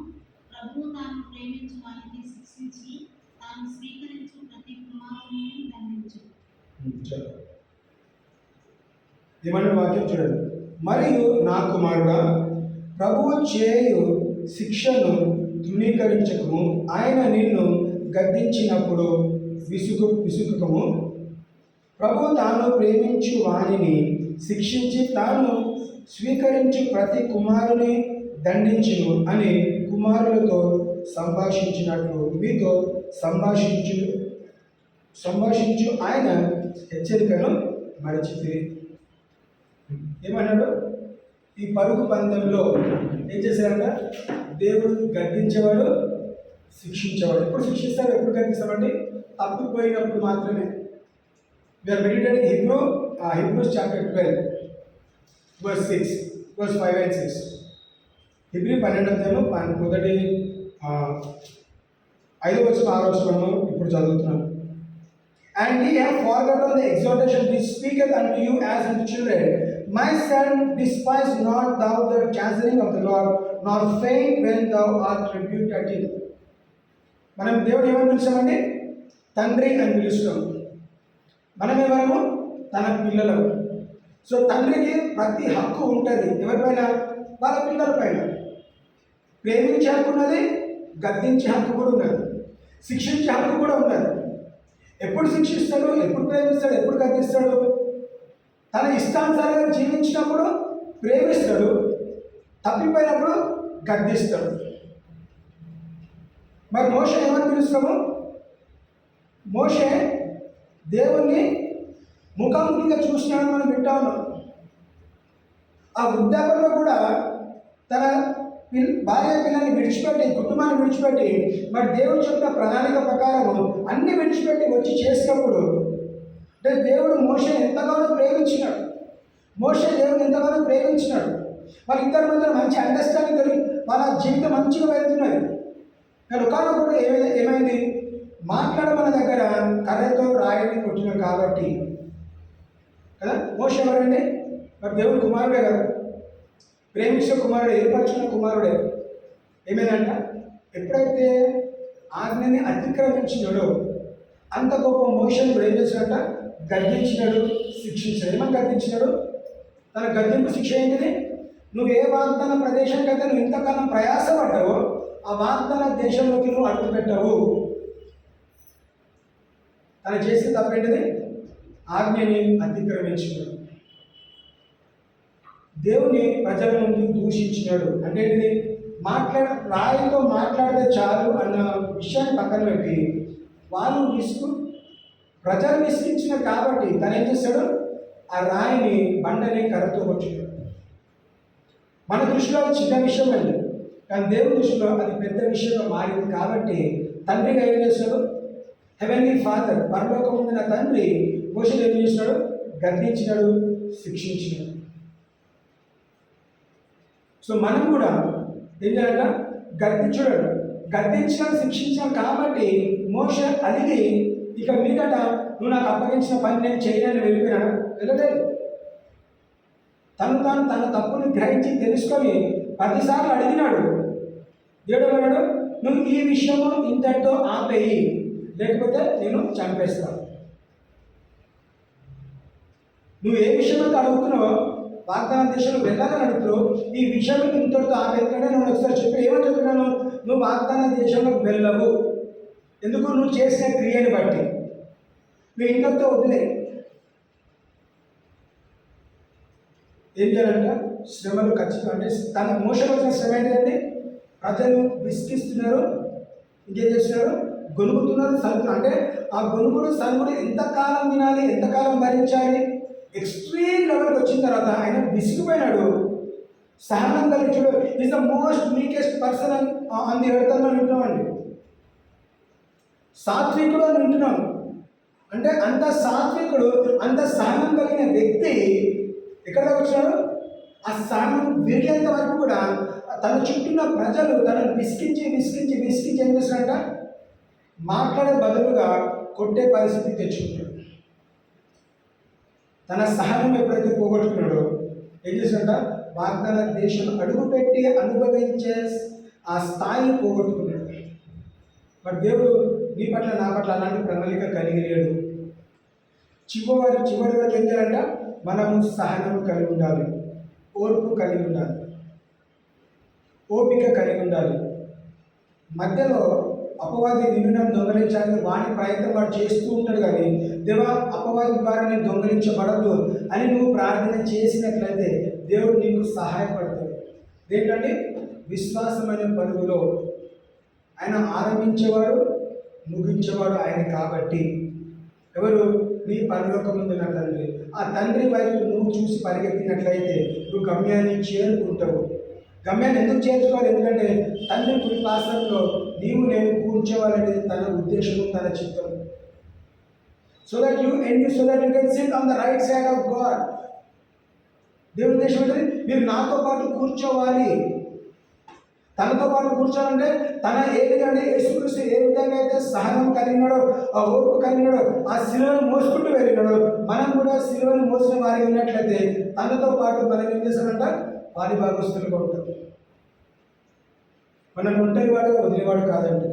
ప్రభువు తాను ప్రేమించు వారికి శిక్షించి తాను స్వీకరించు ప్రతి కుమారుని దండించు. ఏమన్నా వాక్యం చూడండి. మరియు నా కుమారుడా, ప్రభువు చేయు శిక్షను తృణీకరించకము, ఆయన నిన్ను గద్దించినప్పుడు విసుకము. ప్రభువు తాను ప్రేమించు వారిని శిక్షించి తాను స్వీకరించు ప్రతి కుమారుని దండించును అని కుమారులతో సంభాషించినట్లు మీతో సంభాషించు ఆయన హెచ్చరికను మరచితే. ఏమన్నాడు? ఈ పరుగు పందెంలో ఏం చేశారంట? దేవుడు గద్దించేవాడు, శిక్షించేవాడు. ఎప్పుడు శిక్షిస్తాడు, ఎప్పుడు గద్దిస్తామండి? తప్పిపోయినప్పుడు మాత్రమే. We are meditating Hebrews chapter 12, verse 6, verse 5 and 6. Hebrew 12 అధ్యాయం మొదటి 5వ వచనం 6వ వచనము ఇప్పుడు చదువుతున్నాను. And ye have forgotten the exhortation which speaketh unto you as unto children. My son, despise not thou the chastening of the Lord, nor faint when thou art rebuked at him. మనం దేవుడు ఏమని పిలుస్తామండి? తండ్రి అని పిలుస్తాం. మనం ఎవరము? తన పిల్లలు. So తండ్రికి ప్రతి హక్కు ఉంటుంది. ఎవరిపైన? వాళ్ళ పిల్లల పైన. ప్రేమించే హక్కు ఉన్నది, గద్దించే హక్కు కూడా ఉన్నది, శిక్షించే హక్కు కూడా ఉన్నది. ఎప్పుడు శిక్షిస్తాడు, ఎప్పుడు ప్రేమిస్తాడు, ఎప్పుడు గద్దిస్తాడు? తన ఇష్టానుసారంగా జీవించినప్పుడు ప్రేమిస్తాడు, తప్పిపోయినప్పుడు గద్దిస్తాడు. మరి మోషే ఏమని పిలుస్తాము? మోషే దేవుణ్ణి ముఖాముఖిగా చూసినాడని మనం వింటా ఉన్నాం. ఆ వృద్ధాపంలో కూడా తన భార్య పిల్లల్ని విడిచిపెట్టి, కుటుంబాన్ని విడిచిపెట్టి, మరి దేవుడు చెప్పిన ప్రణాళిక ప్రకారం అన్ని విడిచిపెట్టి వచ్చి చేసినప్పుడు అంటే దేవుడు మోషేని ఎంతగానో ప్రేమించినాడు. మోషే దేవుని ఎంతగానో ప్రేమించినాడు. వాళ్ళిద్దరి మధ్య మంచి అండర్స్టాండింగ్ కలిగి వాళ్ళ జీవితం మంచిగా వెళ్తున్నది. కానీ ఒకనొకడు ఏమైంది? మాట్లాడమన్న దగ్గర కర్రతో రాయిని కొట్టినాడు కాబట్టి కదా. మోషే ఎవరండి? మరి దేవుడు కుమారుడే కదా, ప్రేమించిన కుమారుడే, ఏర్పరచుకున్న కుమారుడే. ఏమైందంట? ఎప్పుడైతే ఆజ్ఞని అతిక్రమించినాడో అంత గొప్ప మోషేని కూడా ఏం చేసినట్ట? గద్దించినాడు, శిక్షించాడు. ఏమని గద్దించినాడు? తన గద్దింపు శిక్ష ఏంటిది? నువ్వు ఏ వాగ్దాన ప్రదేశానికైతే నువ్వు ఇంతకాలం ప్రయాసపడ్డావో ఆ వాగ్దాన దేశంలోకి నువ్వు అడుగు పెట్టావు. తను చేసిన తప్పేంటిది? ఆజ్ఞని అతిక్రమించినాడు, దేవుని ప్రజల నుండి దూషించినాడు. అంటే ఏంటిది? రాయితో మాట్లాడితే చాలు అన్న విషయాన్ని పక్కన పెట్టి వాళ్ళు ప్రజలు విసిగించినారు కాబట్టి తను ఏం చేస్తాడు? ఆ రాయిని, బండని కర్రతో కొట్టినాడు. మన దృష్టిలో చిన్న విషయం అండి, కానీ దేవుని దృష్టిలో అది పెద్ద విషయంగా మారింది. కాబట్టి తండ్రిగా ఏం చేస్తాడు? హెవెన్లీ ఫాదర్, పరలోకం ఉన్న తండ్రి మోషేని ఏం చేసినాడు? గద్దించినాడు, శిక్షించినాడు. సో మనం కూడా ఏం చేయాలంట? గద్దించడం, శిక్షించాం కాబట్టి మోషే అలిగి ఇక మీదట నువ్వు నాకు అప్పగించిన పని నేను చేయనని వెళ్ళిపోయినాడు. వెళ్ళలేదు. తన తప్పుని గ్రహించి తెలుసుకొని 10 సార్లు అడిగినాడు. దేవుడు అన్నాడు, నువ్వు ఈ విషయము ఇంతటితో ఆపేయి, లేకపోతే నేను చంపేస్తాను. నువ్వు ఏ విషయంలో అడుగుతున్నావో, వాగ్దాన దేశంలో వెళ్ళాలని అడుగుతున్నావు, ఈ విషయం ఇంతటితో ఆపేయకంటే నేను ఒకసారి చెప్పి ఏమని చెప్తున్నాను? నువ్వు వాగ్దాన దేశంలోకి వెళ్ళవు. ఎందుకు? నువ్వు చేసిన క్రియని బట్టి. నువ్వు ఇంతటితో వదిలే. ఏం చేయాలంట? శ్రమలు ఖచ్చితంగా. అంటే తన మోషన్ వచ్చిన శ్రమ ఏంటంటే ప్రజలు విసిగిస్తున్నారు, ఇంకేం చేస్తున్నారు? గొనుగుతున్నారు, సలుగుతున్నారు. అంటే ఆ గొనుగుడు సలుగుడు ఎంతకాలం వినాలి, ఎంతకాలం భరించాలి? ఎక్స్ట్రీమ్ లెవెల్కి వచ్చిన తర్వాత ఆయన విసిగిపోయినాడు. సహనం కలిగి is the most weakest person on the earth అని వింటున్నామండి. సాత్వికుడు అని వింటున్నాం. అంటే అంత సాత్వికుడు, అంత సహనం కలిగిన వ్యక్తి ఎక్కడ వచ్చినాడు? ఆ సహనం విరిగేంత వరకు కూడా తన చుట్టూన్న ప్రజలు తనను విసిగించి ఏం చేస్తాడంట? మాట్లాడే బదులుగా కొట్టే పరిస్థితి తెచ్చుకుంటాడు. తన సహనం ఎప్పుడైతే పోగొట్టుకున్నాడో ఏం చేశాడంట? వాగ్దాన దేశం అడుగుపెట్టి అనుభవించే ఆ స్థాయిని పోగొట్టుకున్నాడు. మరి దేవుడు నీ పట్ల, నా పట్ల అలాంటి ప్రణాళిక కలిగి లేడు. చివరి వరకు ఏం చేయాలంట? మనము సహనం కలిగి ఉండాలి, ఓర్పు కలిగి ఉండాలి, ఓపిక కలిగి ఉండాలి. మధ్యలో అపవాది నిన్ను దొంగలించాలని వాడి ప్రయత్నం వాడు చేస్తూ ఉంటాడు. కానీ దేవా, అపవాది ద్వారా నేను దొంగలించబడద్దు అని నువ్వు ప్రార్థన చేసినట్లయితే దేవుడు నీకు సహాయపడతాడు. ఏంటంటే విశ్వాసమైన పరుగులో ఆయన ఆరంభించేవాడు, ముగించేవాడు ఆయన. కాబట్టి ఎవరు? నీ పరలోకముందున్న తండ్రి. ఆ తండ్రి వైపు నువ్వు చూసి పరిగెత్తినట్లయితే నువ్వు గమ్యాన్ని చేరుకుంటావు. గమ్యాన్ని ఎందుకు చేర్చుకోవాలి? ఎందుకంటే తండ్రి కుడి పార్శ్వంలో నేను కూర్చోవాలనేది తన ఉద్దేశము, తన చిత్తం. So that you can SIT on the right side of God. దేవుని ఉద్దేశం ఏంటంటే మీరు నాతో పాటు కూర్చోవాలి. తనతో పాటు కూర్చోవాలంటే తన ఏదంటే యేసుక్రీస్తు ఏ విధంగా అయితే సహనం కలిగినాడో, ఆ ఓర్పు కలిగినాడో, ఆ శిలువను మోసుకుంటూ వెళ్ళినాడో, మనం కూడా శిలువను మోసిన వారి ఉన్నట్లయితే తనతో పాటు మనం ఏం చేస్తామంట, వారి భాగస్తులుగా ఉంటాం. మనం ఒంటరి వాడుగా వదిలేవాడు కాదండి.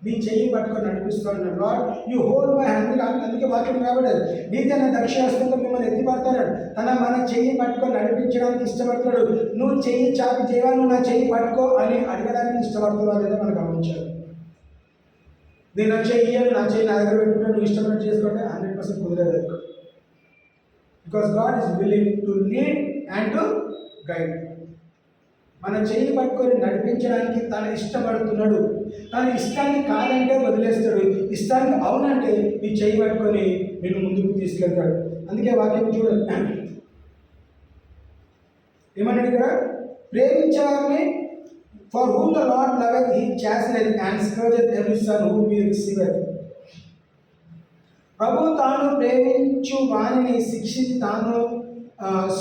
నీ చెయ్యి పట్టుకొని నడిపిస్తాడు. Lord you hold my hand. అందుకే వాక్యం రాబడదు, నీతి అనే దక్షిణాస్తంతో మిమ్మల్ని ఎత్తిపడతాడు. మన చెయ్యి పట్టుకొని నడిపించడానికి ఇష్టపడతాడు. నువ్వు చెయ్యి చాపి చేయవా, నువ్వు నా చెయ్యి పట్టుకో అని అడగడానికి ఇష్టపడుతున్నావు లేదా మనం గమనించాలి. నేను నా చెయ్యి నా దగ్గర పెట్టుకుంటే నువ్వు ఇష్టపడి చేసుకుంటే 100% కుదరదు. Because God is willing to lead and to guide. మన చెయ్యి పట్టుకొని నడిపించడానికి తను ఇష్టపడుతున్నాడు. తన ఇష్టాన్ని కాదంటే వదిలేస్తాడు, ఇష్టానికి అవునంటే నీ చెయ్యి పట్టుకొని నేను ముందుకు తీసుకెళ్తాడు. అందుకే వాక్యం చూడండి, ఏమన్నాడు ఇక్కడ, ప్రేమించేవారిని for whom the Lord loveth he chastise and scourgeth every son whom he receiveth. ప్రభు తాను ప్రేమించు వారిని శిక్షించి తాను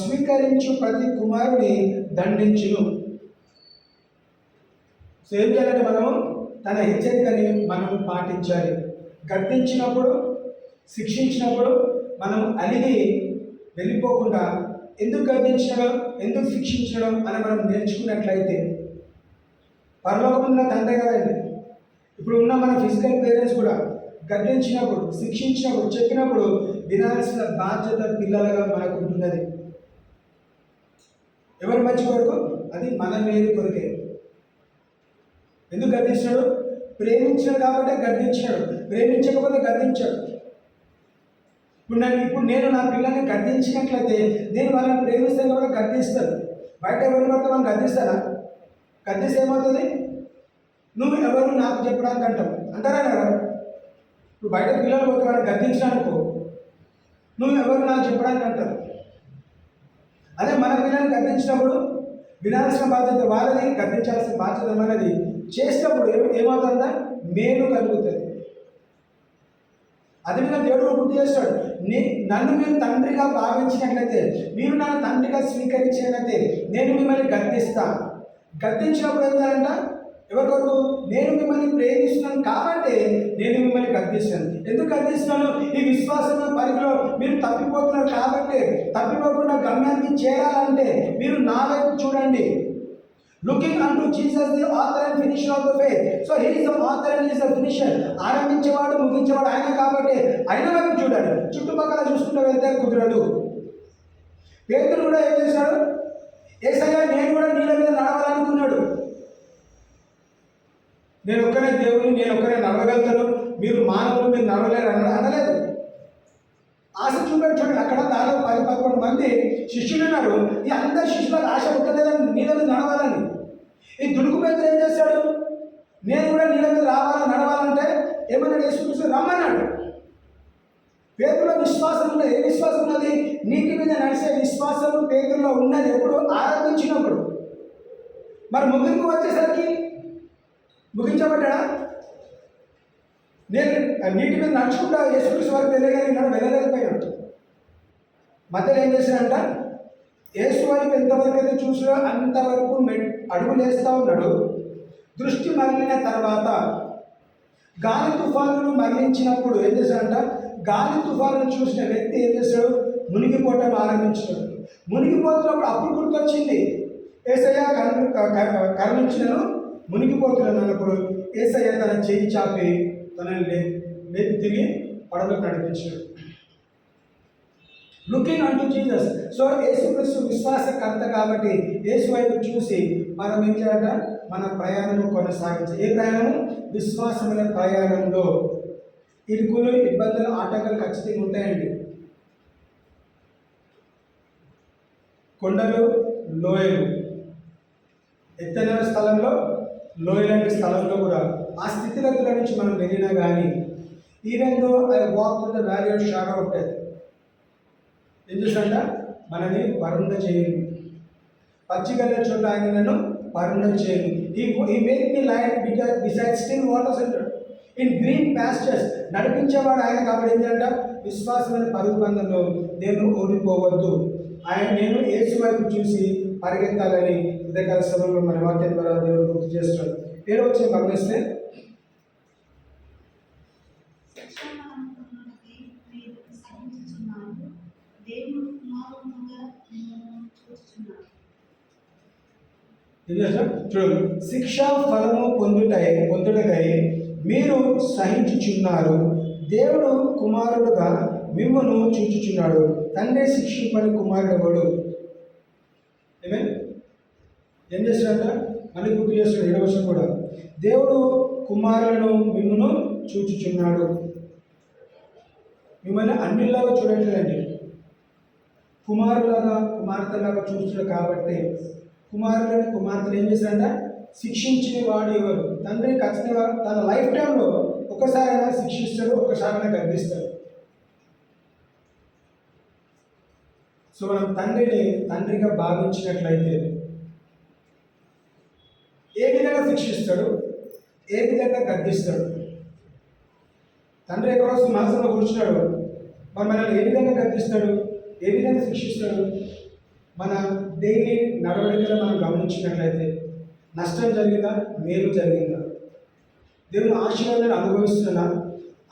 స్వీకరించు ప్రతి కుమారుని దండించును. సో ఏం చేయాలంటే మనము తన హెచ్చరికని మనము పాటించాలి. గద్దించినప్పుడు, శిక్షించినప్పుడు మనం అలిగి వెళ్ళిపోకుండా ఎందుకు గద్దించడం, ఎందుకు శిక్షించడం అని మనం నేర్చుకున్నట్లయితే పరలోకం ఉన్న తండ్రి కదండి. ఇప్పుడు ఉన్న మన ఫిజికల్ పేరెంట్స్ కూడా గద్దించినప్పుడు, శిక్షించినప్పుడు, చెప్పినప్పుడు వినాల్సిన బాధ్యత పిల్లలుగా మనకు ఉంటున్నది. ఎవరి మంచి కొరకు? అది మన మేలు కొరకే. ఎందుకు గద్దించాడు? ప్రేమించాడు కాబట్టి గద్దించాడు, ప్రేమించకపోతే గద్దించాడు. ఇప్పుడు నేను నా పిల్లల్ని గద్దించినట్లయితే నేను వాళ్ళని ప్రేమిస్తాను కాబట్టి గద్దిస్తాను. బయట ఎవరి పడితే మనం గద్దిస్తానా? గద్దిస్తే ఏమవుతుంది? నువ్వు ఎవరు నాకు చెప్పడానికి అంటారా కదా. ఇప్పుడు బయట పిల్లలు పోతే వాళ్ళని గద్దించడానికో నువ్వు ఎవరు నాకు చెప్పడానికి అంటారు. అదే మన పిల్లల్ని గద్దించినప్పుడు వినాల్సిన బాధ్యత వాళ్ళది, గద్దించాల్సిన బాధ్యత మనది. చేసినప్పుడు ఏమవుతుందా? మేలు కలుగుతుంది. అది మీద దేవుడు గుర్తు చేస్తాడు, నన్ను మీరు తండ్రిగా భావించినట్లయితే, మీరు నన్ను తండ్రిగా స్వీకరించినట్లయితే నేను మిమ్మల్ని గద్దిస్తాను. గద్దించినప్పుడు ఏం చేయాలంట? ఎవరి కొరకు? నేను మిమ్మల్ని ప్రేమిస్తున్నాను కాబట్టి నేను మిమ్మల్ని గద్దిస్తాను. ఎందుకు గద్దిస్తున్నాను? ఈ విశ్వాసం పరిధిలో మీరు తప్పిపోతున్నారు కాబట్టి, తప్పిపోకుండా గమ్యానికి చేరాలంటే మీరు నా వైపు చూడండి. Looking unto Jesus, the author and finisher of the faith. So he is the author and he is the finisher. ఆరంభించేవాడు ముగించేవాడు ఆయన కాబట్టి ఆయన వైపు చూడాలి. చుట్టుపక్కల చూసుకుంటూ వెళ్తే కుదరదు. పేతురు కూడా ఏం చేశాడు? యేసయ్య నేను కూడా నీళ్ళ మీద నడవాలనుకున్నాడు. నేను ఒక్కనే దేవుని, నేను ఒక్కనే నడవగలుగుతాను, మీరు మానవులు, మీరు నడవలేరు అనలేదు. ఆశ చూపెట్టి చూడండి, అక్కడ దాదాపు 10-11 మంది శిష్యులు ఉన్నారు. ఈ అందరు శిష్యులకు ఆశ ఉంటలేదని నీళ్ళ మీద నడవాలని. ఈ దుడుకు పేతురు ఏం చేశాడు? నేను కూడా నీళ్ళ మీద నడవాలంటే ఏమన్నాడు? యేసుక్రీస్తు రమ్మన్నాడు. పేతురులో విశ్వాసం ఉన్నది. ఏ విశ్వాసం ఉన్నది? నీటి మీద నడిచే విశ్వాసం పేతురులో ఉన్నది. ఎప్పుడు? ఆరంభించినప్పుడు. మరి ముగింపు వచ్చేసరికి ముగించబడ్డా? నేను నీటి మీద నడుచుకుంటా యేసుక్రీస్తు వరకు వెళ్ళలేకపోయినాడు. మధ్యలో ఏం చేశాడంట? యేసు వైపు ఎంతవరకు అయితే చూసినా అంతవరకు అడుగులు వేస్తూ ఉన్నాడు. దృష్టి మరలిన తర్వాత గాలి తుఫానులు మరలించినప్పుడు ఏం చేశాడంట? గాలి తుఫాను చూసిన వ్యక్తి ఏం చేశాడు? మునిగిపోవటం ఆరంభించాడు. మునిగిపోతున్నప్పుడు అప్పుడు గుర్తొచ్చింది, యేసయ్య కరుణించినను మునిగిపోతున్నాను అన్నప్పుడు యేసయ్య తన చేయి చాపి తనని లేపి తిరిగి పడవకు నడిపించాడు. లుకింగ్ అంటూ జీసస్. సో యేసుక్రీస్తు విశ్వాసకర్త కాబట్టి యేసు వైపు చూసి మనం ఏం చేయాలంట? మన ప్రయాణము కొనసాగించాలి. ఏ ప్రయాణము? విశ్వాసమైన ప్రయాణంలో ఇరుకులు, ఇబ్బందులు, ఆటంకాలు ఖచ్చితంగా ఉంటాయండి. కొండలు, లోయలు, ఎత్తైన స్థలంలో, లోయలాంటి స్థలంలో కూడా ఆ స్థితిగతుల నుంచి మనం వెళ్ళినా కానీ, even though I walk through the valley of shadow of death, ఏం చేశాడంట? మనని పరుండ చేయండి. పచ్చిగల చోట్ల ఆయన నన్ను పరుండ చేయండి. ఈ make me light beside still waters అంటాడు. ఇన్ గ్రీన్ ప్యాస్చర్స్ నడిపించేవాడు ఆయన. కాబట్టి ఏంటంట, విశ్వాసమైన పరుగు పందెంలో నేను ఓడిపోవద్దు, నేను యేసు వైపు చూసి పరిగెత్తాలని ఉదయకాల సమయంలో మన వాక్యం ద్వారా దేవుడు గుర్తు చేస్తున్నాడు. 7వ వచనం గమనిస్తే, చూడండి, శిక్షా ఫలము పొందుటకై మీరు సహించుచున్నారు, దేవుడు కుమారుడుగా మిమ్మును చూచుచున్నాడు, తండ్రి శిక్షింపని కుమారుడెవడు. ఏం చేస్తాడంట, మళ్ళీ గుర్తు చేస్తున్నాడు 7వ వచనం కూడా, దేవుడు కుమారులను మిమ్మును చూచుచున్నాడు. మిమ్మల్ని అన్నిలాగా చూడట్లేదండి, కుమారులాగా కుమార్తెలాగా చూస్తున్నాడు. కాబట్టి కుమార్తెలు ఏం చేశారంట, శిక్షించిన వాడు ఎవరు? తండ్రి ఖచ్చితంగా తన లైఫ్ టైంలో ఒకసారైనా శిక్షిస్తాడు, ఒకసారైనా గర్దిస్తాడు. సో మనం తండ్రిగా భావించినట్లయితే ఏ విధంగా శిక్షిస్తాడు, ఏ విధంగా గర్దిస్తాడు? తండ్రి ఎక్కడో సింహాసనంలో కూర్చున్నాడు, మరి మనల్ని ఏ విధంగా గర్దిస్తాడు, ఏ విధంగా శిక్షిస్తాడు? మన డైలీ నడవడికలో మనం గమనించినట్లయితే నష్టం జరిగిందా, మేలు జరిగిందా, దేవుని ఆశీర్వాదాన్ని అనుభవిస్తున్నా,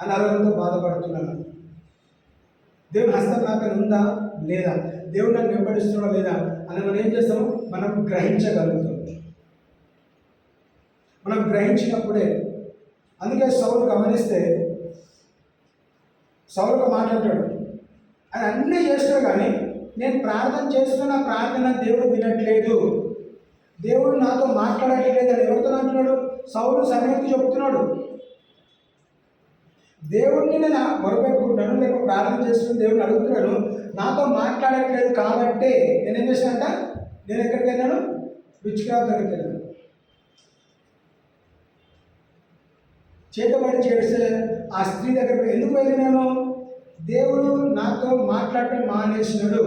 అనారోగ్యంతో బాధపడుతున్నాను, దేవుని హస్తం నాపై ఉందా లేదా, దేవుడు నన్ను వెంబడిస్తున్నా లేదా అని మనం ఏం చేస్తాము, మనం గ్రహించగలుగుతాం. మనం గ్రహించినప్పుడే, అందుకే సౌలు గమనిస్తే సౌలుగా మాట్లాడతాడు, ఆయన అన్నీ చేస్తాడు కానీ నేను ప్రార్థన చేస్తున్న ప్రార్థన దేవుడు వినట్లేదు, దేవుడు నాతో మాట్లాడట్లేదు అని ఎవరితో అంటున్నాడు? సౌలు సమయంతో చెప్తున్నాడు. దేవుడిని నేను మొరపెట్టుకుంటాను, లేక ప్రార్థన చేస్తున్నాను, దేవుడిని అడుగుతున్నాను, నాతో మాట్లాడట్లేదు కాబట్టి నేనేం చేశానంట, నేను ఎక్కడికి వెళ్ళాను, విచ్చుక్రాఫ్ దగ్గరికి వెళ్ళాను. చేతబడి చేస్తే ఆ స్త్రీ దగ్గరికి ఎందుకు వెళ్ళినాను? దేవుడు నాతో మాట్లాడటం మానేసినాడు,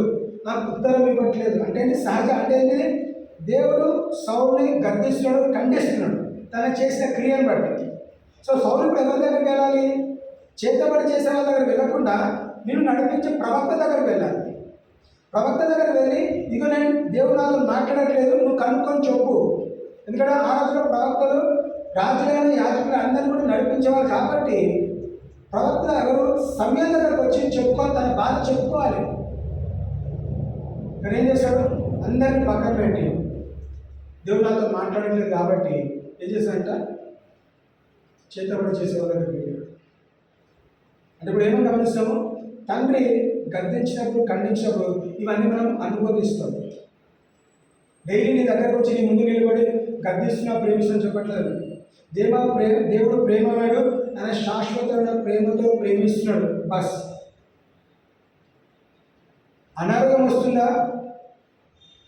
నాకు ఉత్తరం ఇవ్వట్లేదు అంటే సహజ అంటే దేవుడు సౌలుని గర్దిస్తున్నాడు, ఖండిస్తున్నాడు తన చేసిన క్రియను బట్టి. సో సౌలు ఇప్పుడు ఎవరి దగ్గరికి వెళ్ళాలి? చేతబడి చేసే వాళ్ళ దగ్గర వెళ్ళకుండా నేను నడిపించే ప్రవక్త దగ్గరికి వెళ్ళాలి. ప్రవక్త దగ్గరికి వెళ్ళి, ఇగో నేను దేవుడు నాతో మాట్లాడట్లేదు, నువ్వు కనుక్కొని చెప్పు. ఎందుకంటే ఆ రోజులో ప్రవక్తలు రాజులైన యాజకులు అందరినీ కూడా నడిపించేవాళ్ళు. కాబట్టి ప్రవక్త ఎవరు సమయం దగ్గరకు వచ్చి చెప్పుకోవాలి, తన బాధ చెప్పుకోవాలి. ఇక్కడ ఏం చేశాడు, అందరినీ పక్కన పెట్టి దేవుడు నాతో మాట్లాడలేదు కాబట్టి ఏం చేశాడంట, చేతబడి చేసే వాళ్ళ దగ్గరికి వెళ్ళాడు. అంటే ఇప్పుడు ఏమని గమనిస్తాము, తండ్రి గద్దించినప్పుడు, ఖండించినప్పుడు ఇవన్నీ మనం అనుభవిస్తాం. డైలీ నీ దగ్గరకు వచ్చి నీ ముందు నిలబడి గద్దిస్తున్నా, ప్రేమిస్తున్నా చెప్పట్లేదు. దేవుడు ప్రేమవాడు, ఆయన శాశ్వతమైన ప్రేమతో ప్రేమిస్తున్నాడు. బస్ అనారోగ్యం వస్తుందా,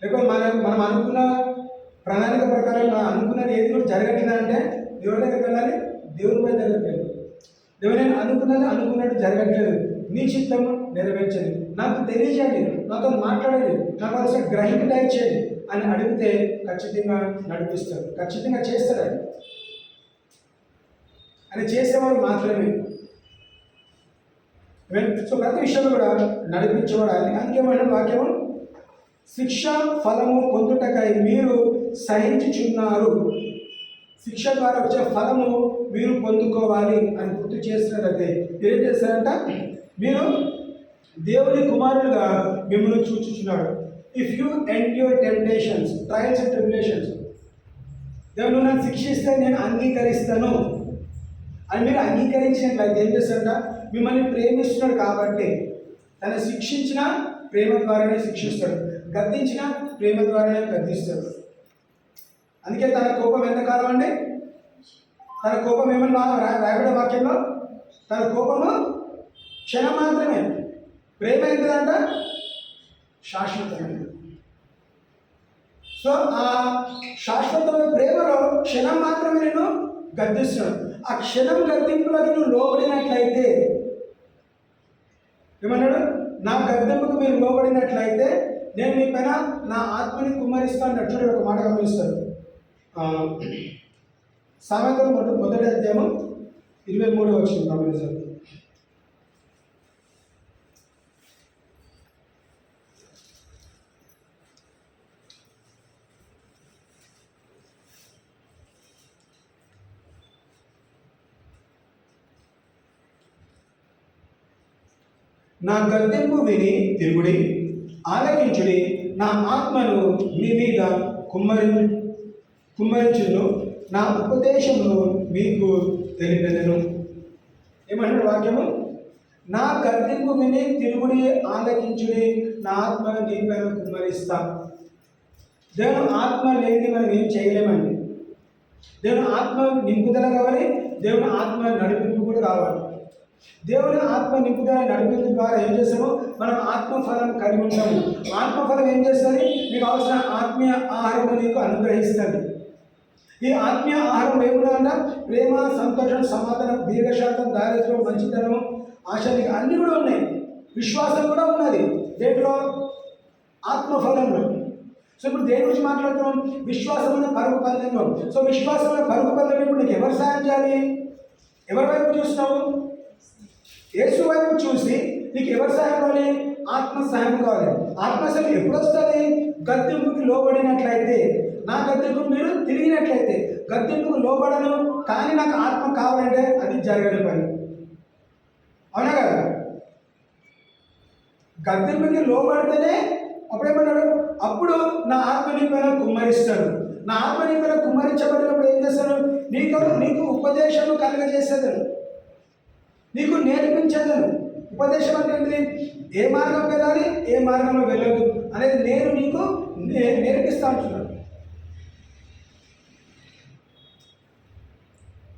లేకపోతే మనం అనుకున్న ప్రణాళిక ప్రకారం మనం అనుకున్నది ఏది కూడా జరగట్లేదంటే దేవుడి దగ్గరికి వెళ్ళాలి, దేవుని పై దగ్గరికి వెళ్ళాలి. దేవుడు నేను అనుకున్నట్టు జరగట్లేదు, నీ చిత్తం నెరవేర్చండి, నాకు తెలియజేయండి, నాతో మాట్లాడండి, నాకు అసలు గ్రహింపు దయచేయండి అని అడిగితే ఖచ్చితంగా నడిపిస్తాడు, ఖచ్చితంగా చేస్తాడు. అని చేసేవాడు మాత్రమే. సో ప్రతి విషయంలో కూడా నడిపించేవాడు ఆయన. అందుకేమైనా వాక్యము, శిక్ష ఫలము పొందుటకై మీరు సహించుచున్నారు, శిక్ష ద్వారా వచ్చే ఫలము మీరు పొందుకోవాలి అని గుర్తు చేసినట్లయితే ఏం చేస్తారంట, మీరు దేవుని కుమారులుగా మిమ్మల్ని చూచుచున్నాడు. If you endure temptations, trials and tribulations, దేవుడు నన్ను శిక్షిస్తే నేను అంగీకరిస్తాను అని మీరు అంగీకరించినట్లయితే ఏం చేస్తాడంట, మిమ్మల్ని ప్రేమిస్తున్నాడు కాబట్టి తను శిక్షించిన ప్రేమ ద్వారానే శిక్షిస్తాడు, గద్దించిన ప్రేమ ద్వారానే గద్దిస్తాడు. అందుకే తన కోపం ఎంతకాలం అండి, తన కోపం ఏమని రాయబడే వాక్యంలో, తన కోపము క్షణం మాత్రమే, ప్రేమ ఎంతదంట, శాశ్వతమైనది. సో ఆ శాశ్వతమైన ప్రేమలో క్షణం మాత్రమే నేను గద్దిస్తున్నాను. ఆ క్షణం గద్దింపులోకి నువ్వు లోబడినట్లయితే ఏమన్నాడు, నా గద్దింపుకు మీరు లోబడినట్లయితే నేను మీ పైన నా ఆత్మని కుమ్మరిస్తాను. చూడండి ఒక మాట గమనిస్తాడు, సామెతలు మొదటి అధ్యాయం 23వ వచనం గమనించండి. నా గద్దెంపు విని తిరుగుడి, ఆలకించుడి, నా ఆత్మను మీ మీద కుమ్మరించును, నా ఉపదేశమును మీకు తెలిపెదను. ఏమంటాడు వాక్యము? నా గద్దెంపు విని తిరుగుడి, ఆలకించుడి, నా ఆత్మను నీ పైన కుమ్మరిస్తా. దేవుని ఆత్మ లేని మనం ఏం చేయలేమండి. దేవుని ఆత్మ నింపుదల కావాలి, దేవుని ఆత్మ నడిపింపు కూడా కావాలి. దేవుని ఆత్మ నింపుదల నడిపింపు ద్వారా ఏం చేస్తామో మనం ఆత్మఫలం కలిగి ఉంటాము. ఆత్మఫలం ఏం చేస్తుంది? నీకు అవసరం ఆత్మీయ ఆహారం నీకు అనుగ్రహిస్తుంది. ఈ ఆత్మీయ ఆహారం లేకుండా ప్రేమ, సంతోషం, సమాధానం, దీర్ఘశాంతం, దారిద్ర్యం, మంచితనము, ఆశ అన్నీ కూడా ఉన్నాయి. విశ్వాసం కూడా ఉన్నది దేంట్లో? ఆత్మఫలంలో. సో ఇప్పుడు దేని గురించి మాట్లాడుతున్నాం? విశ్వాసమైన పరుగు పందెంలో. సో విశ్వాసమైన పరుగు పందెం ఇప్పుడు నీకు ఎవరు సాయం చేయాలి? ఎవరి వైపు చూస్తున్నావు? యేసు వైపు చూసి నీకు ఎవరు సహాయం కావాలి? ఆత్మ సహాయం కావాలి. ఆత్మ సహాయం ఎప్పుడు వస్తుంది? గద్దెంపుకి లోబడినట్లయితే. నా గద్దెంపు మీరు తిరిగినట్లయితే. గద్దెంపుకు లోబడను కానీ నాకు ఆత్మ కావాలంటే అది జరగని పని. అవునా కదా? గద్దెంపుకి లోబడితేనే అప్పుడేమన్నాడు? అప్పుడు నా ఆత్మ నీ పైన కుమ్మరిస్తాడు. నా ఆత్మ నీ పైన కుమ్మరించబడినప్పుడు ఏం చేస్తాడు? నీకు ఉపదేశము కలుగజేసేదాడు, నీకు నేర్పించదను. ఉపదేశం అంటే ఏంటి? ఏ మార్గం వెళ్ళాలి, ఏ మార్గంలో వెళ్ళదు అనేది నేను నీకు నేర్పిస్తా అంటున్నాను.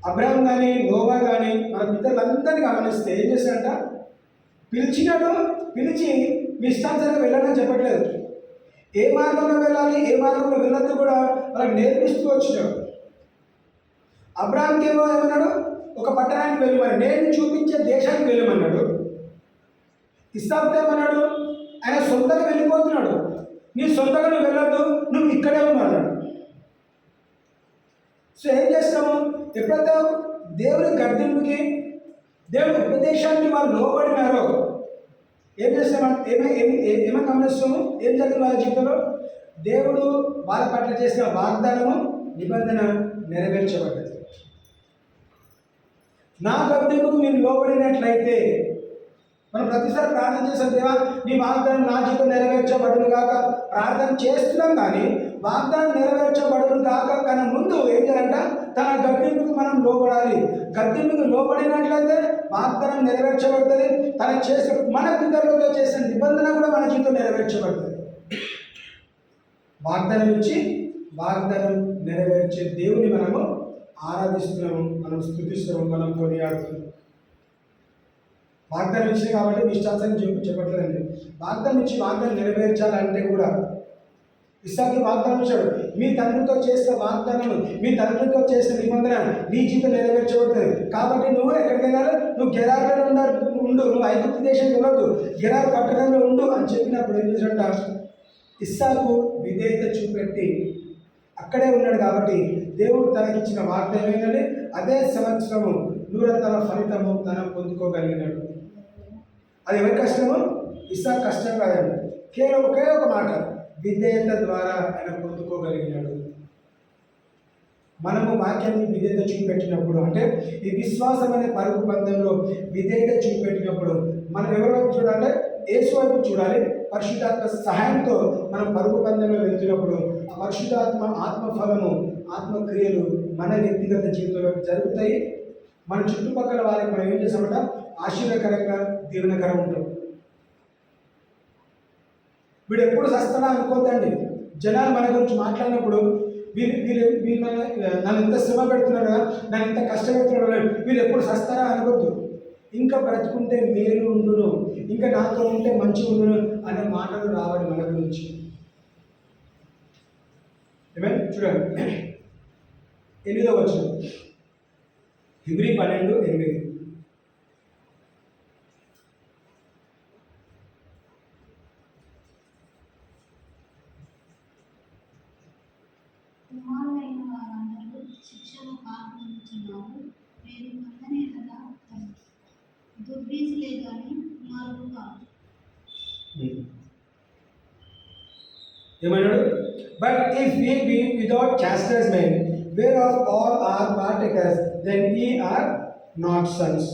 అబ్రహాం కానీ, నోవా కానీ మన పితరులందరినీ గమనిస్తే ఏం చేశాడంట? పిలిచి మీ ఇష్టానుసారంగా వెళ్ళాలని చెప్పట్లేదు. ఏ మార్గంలో వెళ్ళాలి, ఏ మార్గంలో వెళ్ళొద్దు కూడా వాళ్ళకి నేర్పిస్తూ వచ్చినాడు. అబ్రహాంకి ఏమన్నాడు? ఒక పట్టణానికి వెళ్ళమని, నేను చూపించే దేశానికి వెళ్ళమన్నాడు. ఇస్సాకుతో ఏమన్నాడు? ఆయన సొంతంగా వెళ్ళిపోతున్నాడు. నీ సొంతంగా నువ్వు వెళ్ళొద్దు, నువ్వు ఇక్కడే ఉన్నాడు. సో ఏం చేస్తాము? ఎప్పుడైతే దేవుని గద్దెంపుకి, దేవుని ఉపదేశానికి వాళ్ళు లోబడినారో ఏం చేస్తామంటే ఏమని గమనిస్తాము? ఏం జరిగింది వాళ్ళ జీవితంలో? దేవుడు వాళ్ళ పట్ల చేసిన వాగ్దానము, నిబంధన నెరవేర్చబడ్డది. నా గద్దెంపుకు మీరు లోబడినట్లయితే, మనం ప్రతిసారి ప్రార్థన చేస్తాం, దేవా నీ వాగ్దానం నా జీవితం నెరవేర్చబడును కాక ప్రార్థన చేస్తున్నాం. కానీ వాగ్దానం నెరవేర్చబడును కాక కన్నా ముందు ఏం చేయాలంట? తన గద్దెంపుకు మనం లోబడాలి. గద్దెంపుకు లోబడినట్లయితే వాగ్దానం నెరవేర్చబడుతుంది. తన చేసిన మన పితరులతో చేసిన నిబంధన కూడా మన జీవితం నెరవేర్చబడుతుంది. వాగ్దానం ఇచ్చి వాగ్దానం నెరవేర్చే దేవుని మనము ఆరాధిస్తున్నాము, మనం స్తుతిస్తున్నాము, మనం కొనియాడుతున్నాము. వాగ్దానం ఇచ్చింది కాబట్టి మీ ఇష్టాన్ని చెప్పట్లేదండి. వాగ్దానం ఇచ్చి వాగ్దానం నెరవేర్చాలంటే కూడా ఇస్సాకుకి వాగ్దానం ఇచ్చాడు. మీ తండ్రితో చేసిన వాగ్దానం, మీ తండ్రితో చేసిన నిబంధన నీ జీవితం నెరవేర్చబడుతుంది. కాబట్టి నువ్వు ఎక్కడికి వెళ్ళాలి? నువ్వు గెరారులో ఉండు, నువ్వు ఐగుప్తు దేశం వెళ్ళొద్దు, గెరారు పట్టణంలో ఉండు అని చెప్పినప్పుడు ఏం చేశాడంట? ఇస్సాకు విధేయత చూపెట్టి అక్కడే ఉన్నాడు. కాబట్టి దేవుడు తనకిచ్చిన వాగ్దానం ఏంటంటే అదే సంవత్సరము 100 ఫలితము తన పొందుకోగలిగినాడు. అది ఎవరి కష్టము? ఇస్సాకు కష్టం కాదండి, కేవలం ఒకే ఒక మాట, విధేయత ద్వారా ఆయన పొందుకోగలిగినాడు. మనము వాక్యాన్ని విధేయత చూపెట్టినప్పుడు, అంటే ఈ విశ్వాసం అనే పరుగు పందెంలో విధేయత చూపెట్టినప్పుడు మనం ఎవరి వైపు చూడాలి? యేసు వైపు చూడాలి. పరిశుద్ధాత్మ సహాయంతో మనం పరుగు పందెంలో వెళ్తున్నప్పుడు ఆ పరిశుద్ధాత్మ ఆత్మఫలము, ఆత్మక్రియలు మన వ్యక్తిగత జీవితంలో జరుగుతాయి. మన చుట్టుపక్కల వారికి మనం ఏం చేస్తామంట? ఆశీర్వకరంగా, దీవెనకరంగా ఉంటాం. వీడు ఎప్పుడు సస్తాడా అనుకోద్దండి. జనాలు మన గురించి మాట్లాడినప్పుడు వీళ్ళు నన్ను ఎంత శ్రమ పెడుతున్నారు కదా, నన్ను ఎంత కష్టపెడుతున్నాడు, వీళ్ళు ఎప్పుడు సస్తారా అనుకోద్దు. ఇంకా బ్రతుకుంటే మేలు ఉండును, ఇంకా నాతో ఉంటే మంచి ఉండును అనే మాటలు రావాలి మన గురించి. ఏమైనా చూడండి, 8వ వచనం, హెబ్రీ 12:8. కుమారులైన వారందరూ శిక్షలో పాల్గొనుచున్నారు. మీరు పొందని ఏమన్నాడు? But if we be without chastisement, whereof all are partakers, then ye are not sons.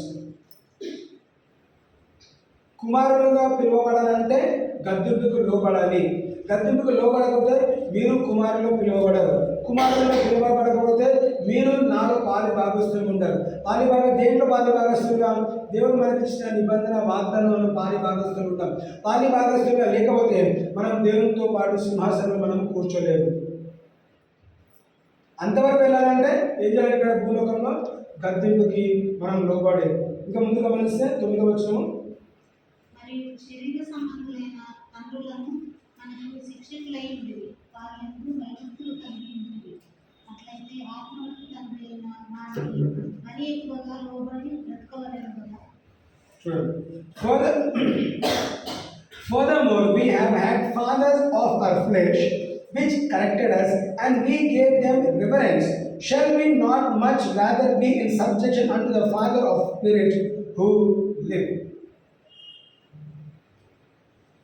కుమారులుగా పిలువబడాలంటే గద్దింపుకు లోబడాలి. గద్దింపుకు లోబడకపోతే మీరు కుమారులు పిలువబడరు. కుమారులుగా పిలువబడకపోతే మీరు నాలో పాలి భాగస్తులు ఉంటారు. దేంట్లో పాలి భాగస్తులుగా? దేవుడు మనకి ఇచ్చిన నిబంధన వాగ్దానంలో పాలి భాగస్తులు ఉంటాం. పాలి భాగస్తులుగా లేకపోతే మనం దేవునితో పాటు సింహాసనం మనం కూర్చోలేము. అంతవరకు వెళ్ళాలంటే ఏం చేయాలి? ఇక్కడ భూలోకంలో గద్దింపుకి మనం లోబడే. ఇంకా ముందు గమనిస్తే 9వ వచనము, మరియు శరీర సంబంధులైన తండ్రులను మనకు శిక్షకులై ఉండేది, వారిని భయభక్తులు కలిగి ఉండేది. అట్లయితే ఆత్మకు తండ్రి అయిన వారికి మరి ఎక్కువగా లోబడి బ్రతకవలేను కదా. Furthermore, we have had fathers of our flesh, which corrected us, and we gave them reverence. Shall we not much rather be in subjection unto the Father of spirit who live?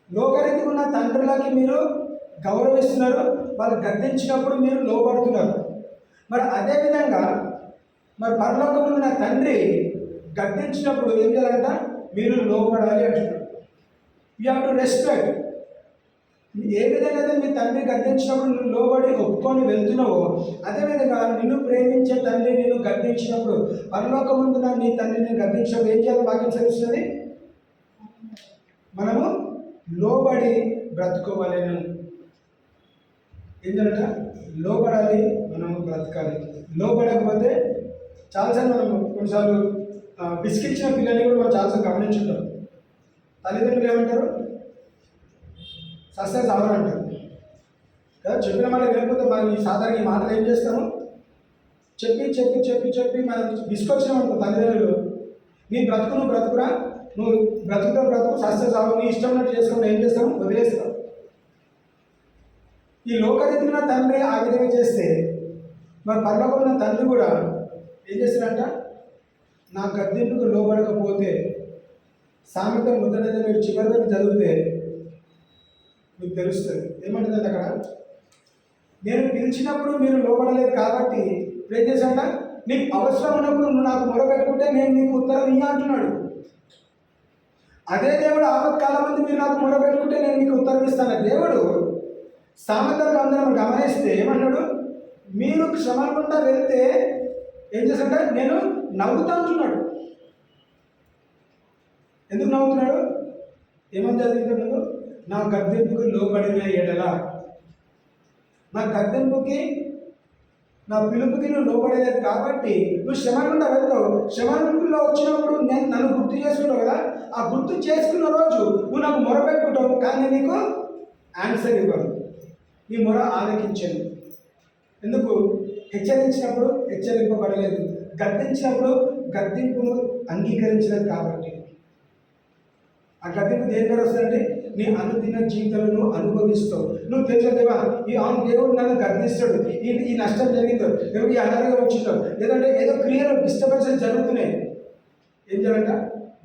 లోకరీతిగా ఉన్న తండ్రులకి మీరు గౌరవిస్తున్నారు, వాళ్ళు గద్దించినప్పుడు మీరు లోబడుతున్నారు. మరి అదేవిధంగా మరి పరలోకంలో ఉన్న తండ్రి గద్దించినప్పుడు ఏం చేయాలంట? మీరు లోబడాలి అంటున్నాడు. You have to respect. ఏ విధంగా అయితే మీ తండ్రి గద్దించినప్పుడు నువ్వు లోబడి ఒప్పుకొని వెళ్తున్నావో, అదేవిధంగా నిన్ను ప్రేమించే తండ్రి నిన్ను గద్దించినప్పుడు, పరలోకముందున నీ తండ్రిని గద్దించినప్పుడు ఏం చేయాలి? వాక్యం తెలుస్తుంది, మనము లోబడి బ్రతుకోవాలని. ఏంటంట? లోబడాలి, మనము బ్రతకాలి. లోబడకపోతే చాలాసార్లు మనం కొన్నిసార్లు బిస్కిచ్చిన పిల్లల్ని కూడా మనం చాలాసార్లు గమనించుంటాం. తల్లిదండ్రులు ఏమంటారు? సస్య సావరం అంటారు కదా. చెప్పిన మాట వినకపోతే మనం సాధారణ ఈ మాటలు ఏం చేస్తాము? చెప్పి చెప్పి చెప్పి చెప్పి మనం బిస్కొచ్చినాం అనుకో, తల్లిదండ్రులు నీ బ్రతుకు నువ్వు బ్రతుకురా, నువ్వు బ్రతుకు సస్య సాగు, నీ ఇష్టం ఉన్నట్టు చేసుకుంటే ఏం చేస్తాము? వదిలేస్తాం. ఈ లోకరీతిన తండ్రి ఆ విధంగా చేస్తే మరి పరలోకమైన తండ్రి కూడా ఏం చేస్తారంట? నా గద్దింపుకు లోబడకపోతే, సామెత ముద్రనైతే మీరు చివరి వరకు చదివితే మీకు తెలుస్తుంది. ఏమంటుందంటే అక్కడ, నేను పిలిచినప్పుడు మీరు లోబడలేదు కాబట్టి ఇప్పుడు ఏం చేశాడ? నీకు అవసరం ఉన్నప్పుడు నువ్వు నాకు మొరపెట్టుకుంటే నేను నీకు ఉత్తరం ఇయ్య అంటున్నాడు. అదే దేవుడు ఆపత్కాలం మంది మీరు నాకు మొరపెట్టుకుంటే నేను మీకు ఉత్తరం ఇస్తాను. దేవుడు సామెత గ్రంథం గమనిస్తే ఏమన్నాడు? మీరు శ్రమకుండా వెళ్తే ఏం చేశాడ? నేను నవ్వుతా అంటున్నాడు. ఎందుకు నవ్వుతున్నాడు? ఏమని చదివింది? నా గద్దెంపుకి లోబడిన ఎడల, నా గద్దెంపుకి నా పిలుపుకి నువ్వు లోబడేది కాబట్టి నువ్వు శ్రమకుండా వెళ్తావు. శ్రమలో వచ్చినప్పుడు నేను నన్ను గుర్తు చేసుకుంటావు కదా, ఆ గుర్తు చేసుకున్న రోజు నువ్వు నాకు మొరపెట్టుకుంటావు, కానీ నీకు ఆన్సర్ ఇవ్వదు, నీ మొర ఆలకించను. ఎందుకు? హెచ్చరించినప్పుడు హెచ్చరింపబడలేదు, గద్దించినప్పుడు గద్దింపును అంగీకరించలేదు కాబట్టి. ఆ గద్దింపు దేని ద్వారా వస్తుందంటే నీ అనుదిన జీవితంలో అనుభవిస్తావు. నువ్వు తెలుసుదేవా, దేవుడు నన్ను గద్దిస్తాడు, ఈ నష్టం జరిగిందో, దేవుడు ఈ అనారోగ్యం వచ్చిందో, లేదంటే ఏదో క్రియలు డిస్టర్బెన్సెస్ జరుగుతున్నాయి. ఏం చేయాలంట?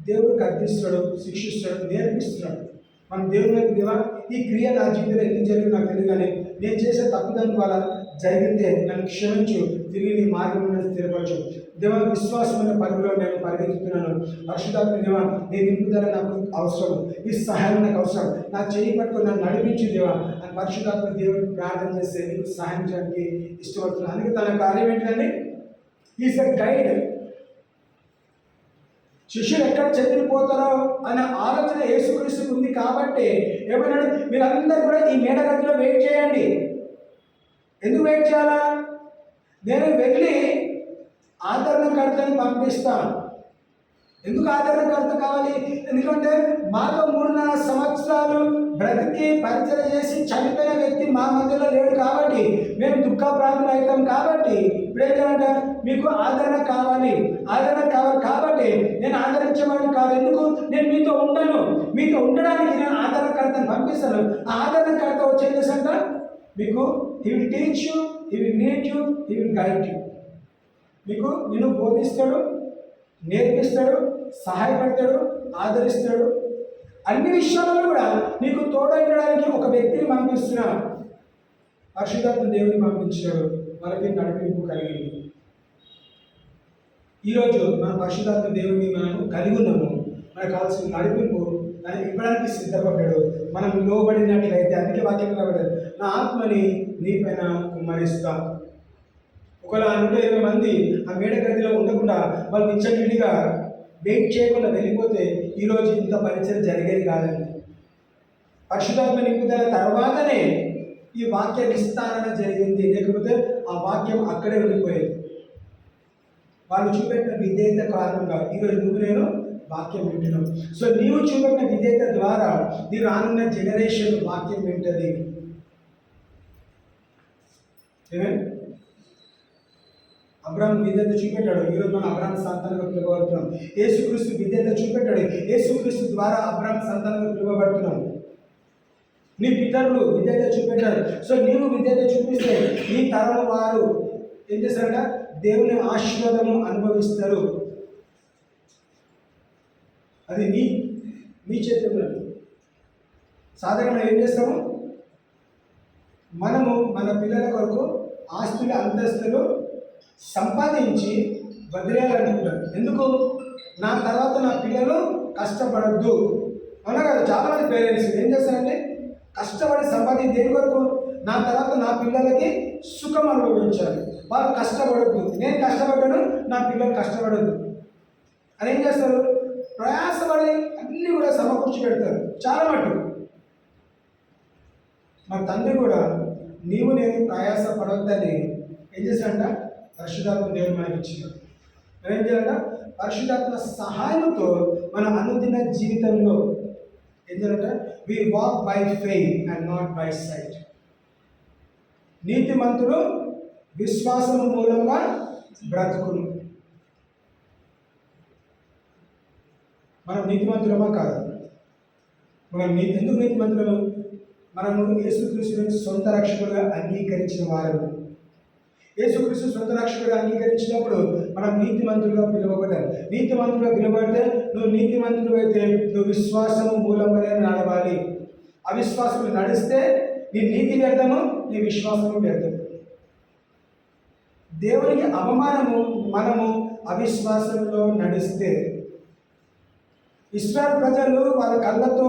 దేవుడు గద్దిస్తాడు, శిక్షిస్తాడు, నేర్పిస్తున్నాడు. మనం దేవుని దేవా, ఈ క్రియ నా జీవితంలో ఎందుకు జరిగింది నాకు తెలియదు, కానీ నేను చేసే తప్పుదాని ద్వారా జరిగితే నన్ను క్షమించు, తిరిగి నీ మార్గంలో స్థిరపరచు. దేవా, విశ్వాసమైన పరుగులో నేను పరిగెత్తుతున్నాను. పరిశుద్ధాత్మ దేవా, నీ నింపుదల నాకు అవసరం, నీ సహాయం నాకు అవసరం, నా చేయి పట్టుకొని నన్ను నడిపించు దేవా అని పరిశుద్ధాత్మ దేవుడికి ప్రార్థన చేస్తే నీకు సహాయం చేయడానికి ఇష్టపడుతున్నాను. అందుకే తన కార్యం ఏంటంటే ఈజ్ ఎ గైడ్. శిష్యులు ఎక్కడ చెదిరిపోతారో అనే ఆలోచన యేసుక్రీస్తుకు ఉంది కాబట్టి ఏమన్నాడు? మీరందరూ కూడా ఈ మేడగదిలో వెయిట్ చేయండి. ఎందుకు వెయిట్ చేయాలా? నేను వెళ్ళి ఆదరణకర్తని పంపిస్తాను. ఎందుకు ఆదరణకర్త కావాలి? ఎందుకంటే మాతో 3.5 సంవత్సరాలు బ్రతికి పరిచయం చేసి చనిపోయిన వ్యక్తి మా మధ్యలో లేడు కాబట్టి మేము దుఃఖప్రాంతులు అవుతాం. కాబట్టి ఇప్పుడు ఏంటంటే మీకు ఆదరణ కావాలి కాబట్టి నేను ఆదరించేవాడిని కాదు. ఎందుకు? నేను మీతో ఉండను, మీతో ఉండడానికి నేను ఆదరణకర్తను పంపిస్తాను. ఆ ఆదరణకర్త వచ్చేసేసంట మీకు he will teach you, he will lead you, he will guide you. మీకు నిన్ను బోధిస్తాడు, నేర్పిస్తాడు, సహాయపడతాడు, ఆదరిస్తాడు. అన్ని విషయాలలో కూడా నీకు తోడైనడానికి ఒక వ్యక్తిని పంపిస్తున్నా. పరిశుద్ధాత్మ దేవుని పంపించాడు, మనకి నడిపింపు కలిగింది. ఈరోజు మన పరిశుద్ధాత్మ దేవుని మనం కలిగి ఉన్నాము. మనకు కావాల్సిన నడిపింపు దాన్ని ఇవ్వడానికి సిద్ధపడ్డాడు. మనం లోబడినట్లయితే, అందుకే వాక్యం కాబట్టాడు, నా ఆత్మని నీ పైన కుమ్మరిస్తా. ఒకవేళ 120 మంది ఆ మేడ గదిలో ఉండకుండా వాళ్ళు నిచ్చటిగా వెయిట్ చేయకుండా వెళ్ళిపోతే ఈరోజు ఇంత పరిచయం జరిగేది కాదండి. పరిశుద్ధాత్మ నింపుదల తర్వాతనే ఈ వాక్య విస్తారణ జరిగింది, లేకపోతే ఆ వాక్యం అక్కడే ఉండిపోయేది. వాళ్ళు చూపెట్టిన విధేయత కారణంగా ఈరోజు నువ్వు నేను వాక్యం వింటున్నాం. సో నీవు చూపెట్టిన విధేయత ద్వారా నీ రానున్న జనరేషన్ వాక్యం వింటుంది. అబ్రాహాం విధేయత చూపెట్టాడు, ఈరోజు మనం అబ్రాహాం సంతానంగా పిలువబడుతున్నాం. యేసుక్రీస్తు విధేయత చూపెట్టాడు, యేసుక్రీస్తు ద్వారా అబ్రాహాం సంతానంగా పిలువబడుతున్నాం. నీ పితరులు విధేయత చూపెట్టారు. సో నీవు విధేయత చూపిస్తే నీ తరం వారు ఏం చేస్తారంట, దేవుని ఆశీర్వాదము అనుభవిస్తారు. అది నీ చేతిలో. సాధారణంగా ఏం చేస్తాము, మనము మన పిల్లల కొరకు ఆస్తులు అంతస్తులు సంపాదించి వదిలేయాలనుకుంటారు. ఎందుకు? నా తర్వాత నా పిల్లలు కష్టపడద్దు. అవునా కదా? చాలామంది పేరెంట్స్ ఏం చేస్తారంటే కష్టపడి సంపాదించి దేని కొరకు? నా తర్వాత నా పిల్లలకి సుఖం అనుభవించాలి, వాళ్ళు కష్టపడద్దు, నేను కష్టపడ్డాను నా పిల్లలు కష్టపడద్దు అని ఏం చేస్తారు, ప్రయాసపడి అన్నీ కూడా సమకూర్చి పెడతారు చాలా మటుకు. మా తండ్రి కూడా నీవు నేను ప్రయాస పడవద్దని ఏం చేశాడంట, పరిశుద్ధాత్మ దేవుడు మనకి ఇచ్చినాడు. మనం ఏం చేయాలంట, పరిశుద్ధాత్మ సహాయంతో మన అనుదిన జీవితంలో ఏం చేయాలంట, we walk by faith and not by sight. నీతిమంతుడు విశ్వాసము మూలంగా బ్రతుకును. మనం నీతిమంతులమా కాదు? మనం ఎందుకు నీతిమంతులము? మనము యేసుక్రీస్తుని సొంత రక్షకుడుగా అంగీకరించిన వారు. యేసుక్రీస్తు సొంత రక్షకుడుగా అంగీకరించినప్పుడు మనం నీతిమంతులుగా పిలువబడ్డారు. నీతిమంతులుగా పిలువబడితే నువ్వు నీతిమంతులు అయితే నువ్వు విశ్వాసము మూలంగానే నడవాలి. అవిశ్వాసము నడిస్తే నీ నీతి వ్యర్థము, నీ విశ్వాసము వ్యర్థము. దేవునికి అవమానము మనము అవిశ్వాసంలో నడిస్తే. ఇశ్రాయేలు ప్రజలు వాళ్ళ కళ్ళతో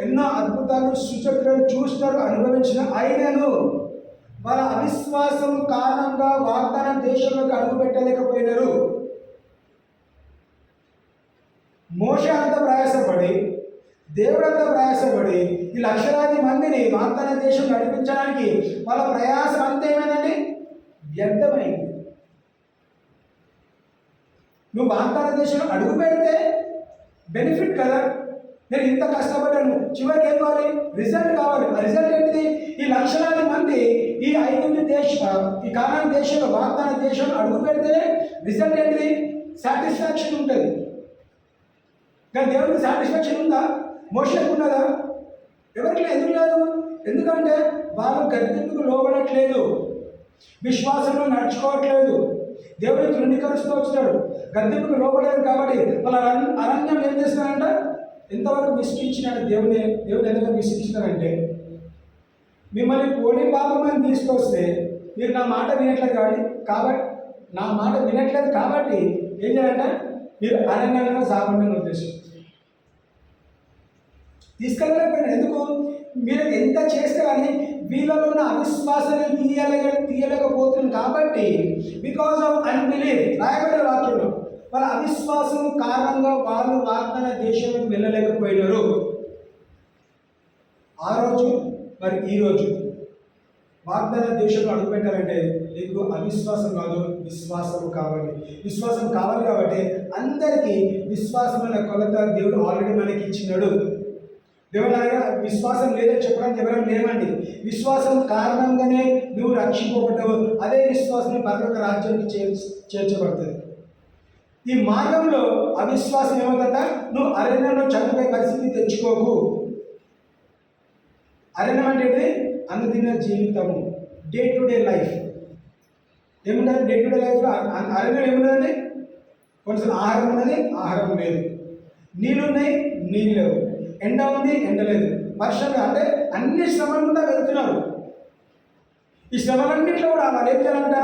ఎన్నో అద్భుతాలు సూచక్రియలు చూస్తారు, అనుభవించిన అయినను వాళ్ళ అవిశ్వాసం కారణంగా వాగ్దాన దేశంలోకి అడుగు పెట్టలేకపోయినారు. మోషే అంతా ప్రయాసపడి, దేవుడంతా ప్రయాసపడి ఈ లక్షలాది మందిని వాగ్దాన దేశం నడిపించడానికి వాళ్ళ ప్రయాసం అంతా ఏమైందండి, వ్యర్థమైంది. నువ్వు వాగ్దాన దేశంలో అడుగు పెడితే బెనిఫిట్ కదా, నేను ఇంత కష్టపడ్డాను, చివరికి ఏం కావాలి, రిజల్ట్ కావాలి. ఆ రిజల్ట్ ఏంటిది? ఈ లక్షలాది మంది ఈ 5 ఈ కానాన్ దేశంలో వాగ్దాన దేశంలో అడుగు పెడితే రిజల్ట్ ఏంటిది? సాటిస్ఫాక్షన్ ఉంటుంది. కానీ దేవుడికి సాటిస్ఫాక్షన్ ఉందా? మోషేకు ఉన్నదా? ఎవరికి లేదు. ఎందుకు లేదు? ఎందుకంటే వాళ్ళు గద్దెకు లోబడట్లేదు, విశ్వాసంలో నడుచుకోవట్లేదు, దేవుడిని తృణీకరిస్తూ వచ్చినాడు, గద్దెకు లోబడలేదు. కాబట్టి వాళ్ళ అరణ్యం ఏం చేస్తున్నారంట, ఎంతవరకు విసిగించినాడు దేవుడు ఎంతవరకు విసిగించినారంటే, మిమ్మల్ని కోడి పాపమని తీసుకొస్తే మీరు నా మాట వినట్లేదు కాబట్టి నా మాట వినట్లేదు కాబట్టి ఏం చేయాలంటే మీరు అరణ్యంలో సాగుండని ఉద్దేశం తీసుకెళ్ళలేకపోయినా. ఎందుకు? మీరు ఎంత చేస్తే కానీ వీళ్ళలో ఉన్న అవిశ్వాసాన్ని తీయలేకపోతుంది కాబట్టి, బికాస్ ఆఫ్ అన్బిలీఫ్. రాయబడిన వాక్యంలో వాళ్ళ అవిశ్వాసం కారణంగా వాళ్ళు వాగ్దాన దేశంలోకి వెళ్ళలేకపోయినారు. ఆ రోజు మరి ఈరోజు వాగ్దాన దేశంలో అడుగుపెట్టాలంటే నీకు అవిశ్వాసం కాదు, విశ్వాసం కావాలి. విశ్వాసం కావాలి కాబట్టి అందరికీ విశ్వాసమైన కొలత దేవుడు ఆల్రెడీ మనకి ఇచ్చినాడు. దేవుడు అనగా విశ్వాసం లేదని చెప్పడానికి ఎవరైనా లేమండి. విశ్వాసం కారణంగానే నువ్వు రక్షింపబడ్డావు. అదే విశ్వాసం పరలోక రాజ్యానికి చేర్చబడుతుంది. ఈ మార్గంలో అవిశ్వాసం ఏమవుతుందా, నువ్వు అరణ్యంలో చనిపోయే పరిస్థితి తెచ్చుకోకు. అరణ్యం అంటే అనుదిన జీవితము, డే టు డే లైఫ్. ఏముంటుంది డే టు డే లైఫ్లో? అరణ్యం ఏమున్నదండి, కొంచెం ఆహారం ఉన్నది, ఆహారం లేదు, నీళ్ళు ఉన్నాయి, నీళ్ళు లేవు, ఎండ ఉంది, ఎండ లేదు, వర్షం అంటే అన్ని శ్రమలు కూడా వెళ్తున్నారు. ఈ శ్రమలన్నింటిలో కూడా వాళ్ళు ఏం చేయాలంట,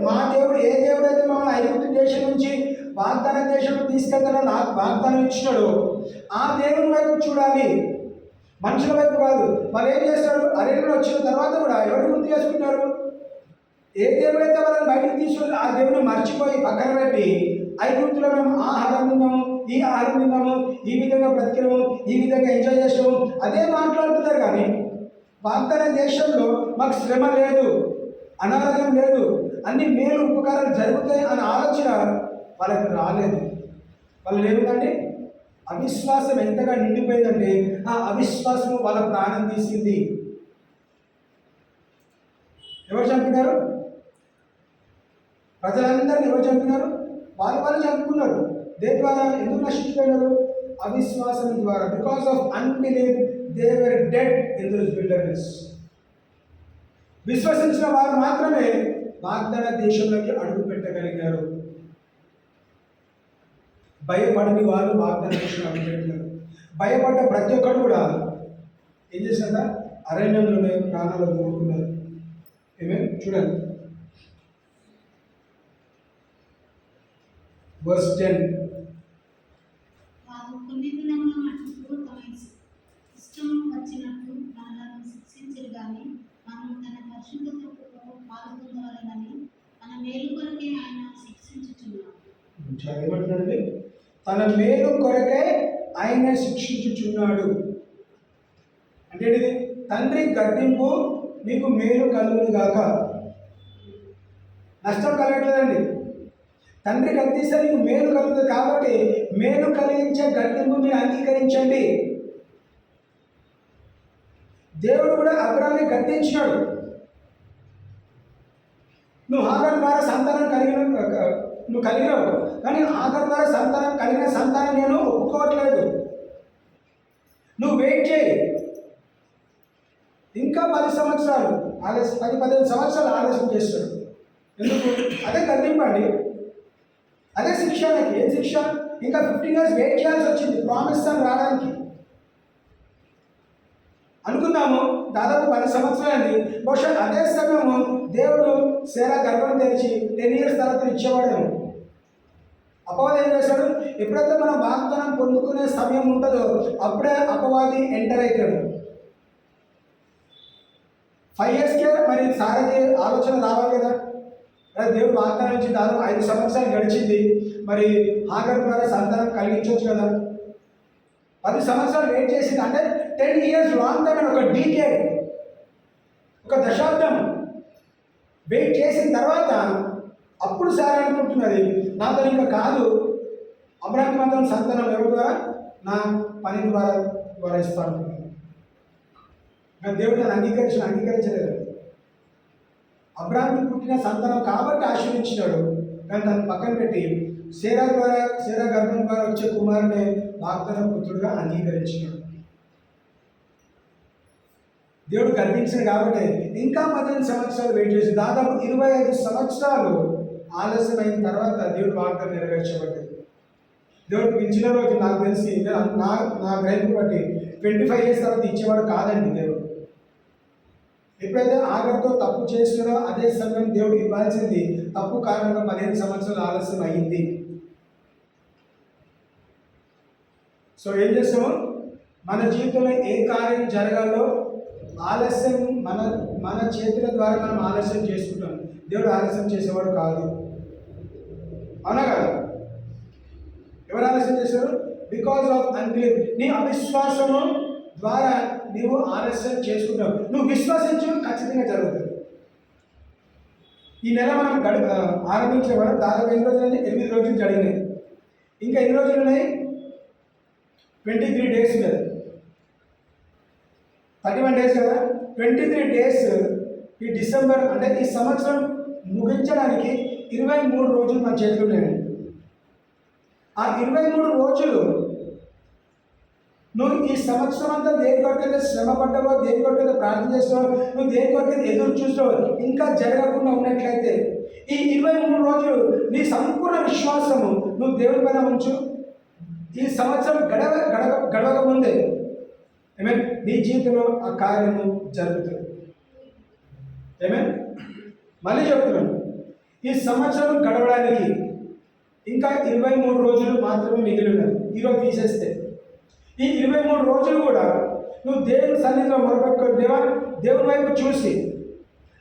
మా దేవుడు ఏ దేవుడు అయితే మమ్మల్ని ఐగుప్తు దేశం నుంచి వాగ్దాన దేశంలో తీసుకెళ్తాడో, నాకు వాగ్దానం ఇచ్చినాడు, ఆ దేవుని వైపు చూడాలి, మనుషుల వైపు కాదు. వాళ్ళు ఏం చేస్తారు, అరణ్యంలో వచ్చిన తర్వాత కూడా ఎవరు గుర్తు చేసుకుంటారు, ఏ దేవుడైతే వాళ్ళని బయటకు తీసుకొని ఆ దేవుని మర్చిపోయి పక్కన పెట్టి ఐగుప్తులో మేము ఆహారం తిన్నాము, ఈ ఆహారం తిన్నాము, ఈ విధంగా బ్రతికినాము, ఈ విధంగా ఎంజాయ్ చేసాము, అదే మాట్లాడుతున్నారు. కానీ వాగ్దాన దేశంలో మాకు శ్రమ లేదు, అనారోగ్యం లేదు, అన్ని మేలు ఉపకారాలు జరుగుతాయి అనే ఆలోచన వాళ్ళకి రాలేదు. వాళ్ళు ఏమిటంటే అవిశ్వాసం ఎంతగా నిండిపోయిందంటే ఆ అవిశ్వాసం వాళ్ళ ప్రాణం తీసింది. ఎవరు చంపినారు? ప్రజలందరినీ ఎవరు చంపినారు? వాళ్ళు చంపుకున్నారు. దేని ద్వారా? ఎందుకు నశించిపోయినారు? అవిశ్వాసం ద్వారా. Because of unbelieve they were dead in this wilderness. విశ్వసించిన వారు మాత్రమే వాగ్దాన దేశంలోకి అడుగు పెట్టగలిగారు. భయపడని వారు వాగ్దాన దేశంలో అడుగు పెట్టినారు. భయపడ్డ ప్రతి ఒక్కరు కూడా ఏం చేశారా? అరణ్యంలోనే ప్రాణాలు కోరుకున్నారు. ఏమే చూడండి, verse 10. వారు కొన్ని దినముల మట్టుకు తమ ఇష్టం వచ్చినట్టు మనలను శిక్షించరు కానీ మనము తన పరిశుద్ధతకు పాల్గొనవలెనని మన మేలు కొరకే ఆయన శిక్షించుచున్నాడు. ఏమంటున్నాడండి? తన మేలు కొరకే ఆయన శిక్షించుచున్నాడు అంటే ఇది తండ్రి గద్దింపు, మీకు మేలు కలుగును గాక. నష్టం కలగట్లేదండి. తండ్రి గద్దిస్తే మీకు మేలు కలుగుతుంది కాబట్టి మేలు కలిగించే గద్దింపు మీరు అంగీకరించండి. దేవుడు కూడా అబ్రాహాముని గద్దించినాడు. నువ్వు హాగర్ ద్వారా సంతానం కలిగినావు, కానీ హాగర్ ద్వారా సంతానం కలిగిన సంతానం నేను ఒప్పుకోవట్లేదు, నువ్వు వెయిట్ చేయి, ఇంకా 10 సంవత్సరాలు ఆలస్యం, 10-15 సంవత్సరాలు ఆలస్యం చేస్తాడు. ఎందుకు? అదే గద్దింపండి, అదే శిక్ష. నాకు ఏం శిక్ష? ఇంకా 15 years వెయిట్ చేయాల్సి వచ్చింది ప్రామిస్ అని రావడానికి. అనుకుందాము దాదాపు 10 సంవత్సరాలు. బహుశా అదే సమయము దేవుడు సేరా గర్భం తెరిచి 10 years తర్వాత ఇచ్చేవాడేమో. అపవాది ఏం చేశాడు? ఎప్పుడైతే మనం వాగ్దానం పొందుకునే సమయం ఉంటుందో అప్పుడే అపవాది ఎంటర్ అవుతాడు. 5 yearsకే మరి సారకి ఆలోచన రావాలి కదా. దేవుడు వాగ్దానం నుంచి దాదాపు 5 సంవత్సరాలు గడిచింది, మరి హాగర్ ద్వారా సంతానం కలిగించవచ్చు కదా. 10 సంవత్సరాలు వెయిట్ చేసింది అంటే 10 years లాంగ్ టైం, ఒక డీకేడ్, ఒక దశాబ్దం వెయిట్ చేసిన తర్వాత అప్పుడు సార్ అనుకుంటున్నది నాతో ఇంకా కాదు, అబ్రాహాము మాత్రం సంతానం ఎవరి ద్వారా? నా పని ద్వారా ఇస్తాను. కానీ దేవుడు నన్ను అంగీకరించలేదు. అబ్రాహాముకి పుట్టిన సంతానం కాబట్టి ఆశీర్వదించినాడు, కానీ దాన్ని పక్కన పెట్టి సేరా గర్భం ద్వారా వచ్చే కుమారుని వాగ్దాన పుత్రుడుగా అంగీకరించినాడు. దేవుడు గర్భించాడు కాబట్టి ఇంకా 15 సంవత్సరాలు వెయిట్ చేసి దాదాపు 25 సంవత్సరాలు ఆలస్యమైన తర్వాత దేవుడు వాగ్దానం నెరవేర్చబడ్డది. దేవుడు పిలిచిన రోజు నాకు తెలిసి నా గ్రహింపు బట్టి 25 years తర్వాత ఇచ్చేవాడు కాదండి దేవుడు. ఎప్పుడైతే ఆగర్తో తప్పు చేస్తున్నారో అదే సమయం దేవుడు ఇవ్వాల్సింది తప్పు కారణంగా 15 సంవత్సరాలు ఆలస్యం అయ్యింది. సో ఏం చేస్తాము? మన జీవితంలో ఏ కార్యం జరగాలో ఆలస్యం మన చేతుల ద్వారా మనం ఆలస్యం చేసుకుంటాం. దేవుడు ఆలస్యం చేసేవాడు కాదు. అవునా కదా? ఎవరు ఆలస్యం చేశారు? Because of unbelief. నీ అవిశ్వాసము ద్వారా నీవు ఆలస్యం చేసుకుంటావు. నువ్వు విశ్వసించు, ఖచ్చితంగా జరుగుతుంది. ఈ నెల మనం ఆరంభించే వరకు దాదాపు 8 రోజులు, 8 రోజులు జరిగినాయి. ఇంకా ఎన్ని రోజులు ఉన్నాయి? 23 days కదా, 31 days కదా. 23 days ఈ డిసెంబర్ అంటే ఈ సంవత్సరం ముగించడానికి 23 రోజులు మన చేతిలో ఉన్నాయండి. ఆ 23 రోజులు నువ్వు ఈ సంవత్సరం అంతా దేని కొరకైతే శ్రమ పడ్డావో, దేని కొరకైతే ప్రార్థన చేస్తావో, నువ్వు దేని కొరకైతే ఎదురు చూస్తావో, ఇంకా జరగకుండా ఉన్నట్లయితే ఈ 23 రోజులు నీ సంపూర్ణ విశ్వాసము నువ్వు దేవుని పైన ఉంచు. ఈ సంవత్సరం గడవక ముందే ఏమేన్ నీ జీవితంలో ఆ కార్యము జరుగుతుంది. ఏమేన్ మళ్ళీ చెప్తున్నాను, ఈ సంవత్సరం గడవడానికి ఇంకా 23 రోజులు మాత్రమే మిగిలి ఉన్నది. ఈరోజు తీసేస్తే ఈ 23 రోజులు కూడా నువ్వు దేవుని సన్నిధిలో మొరపెట్టుకొని దేవుని వైపు చూసి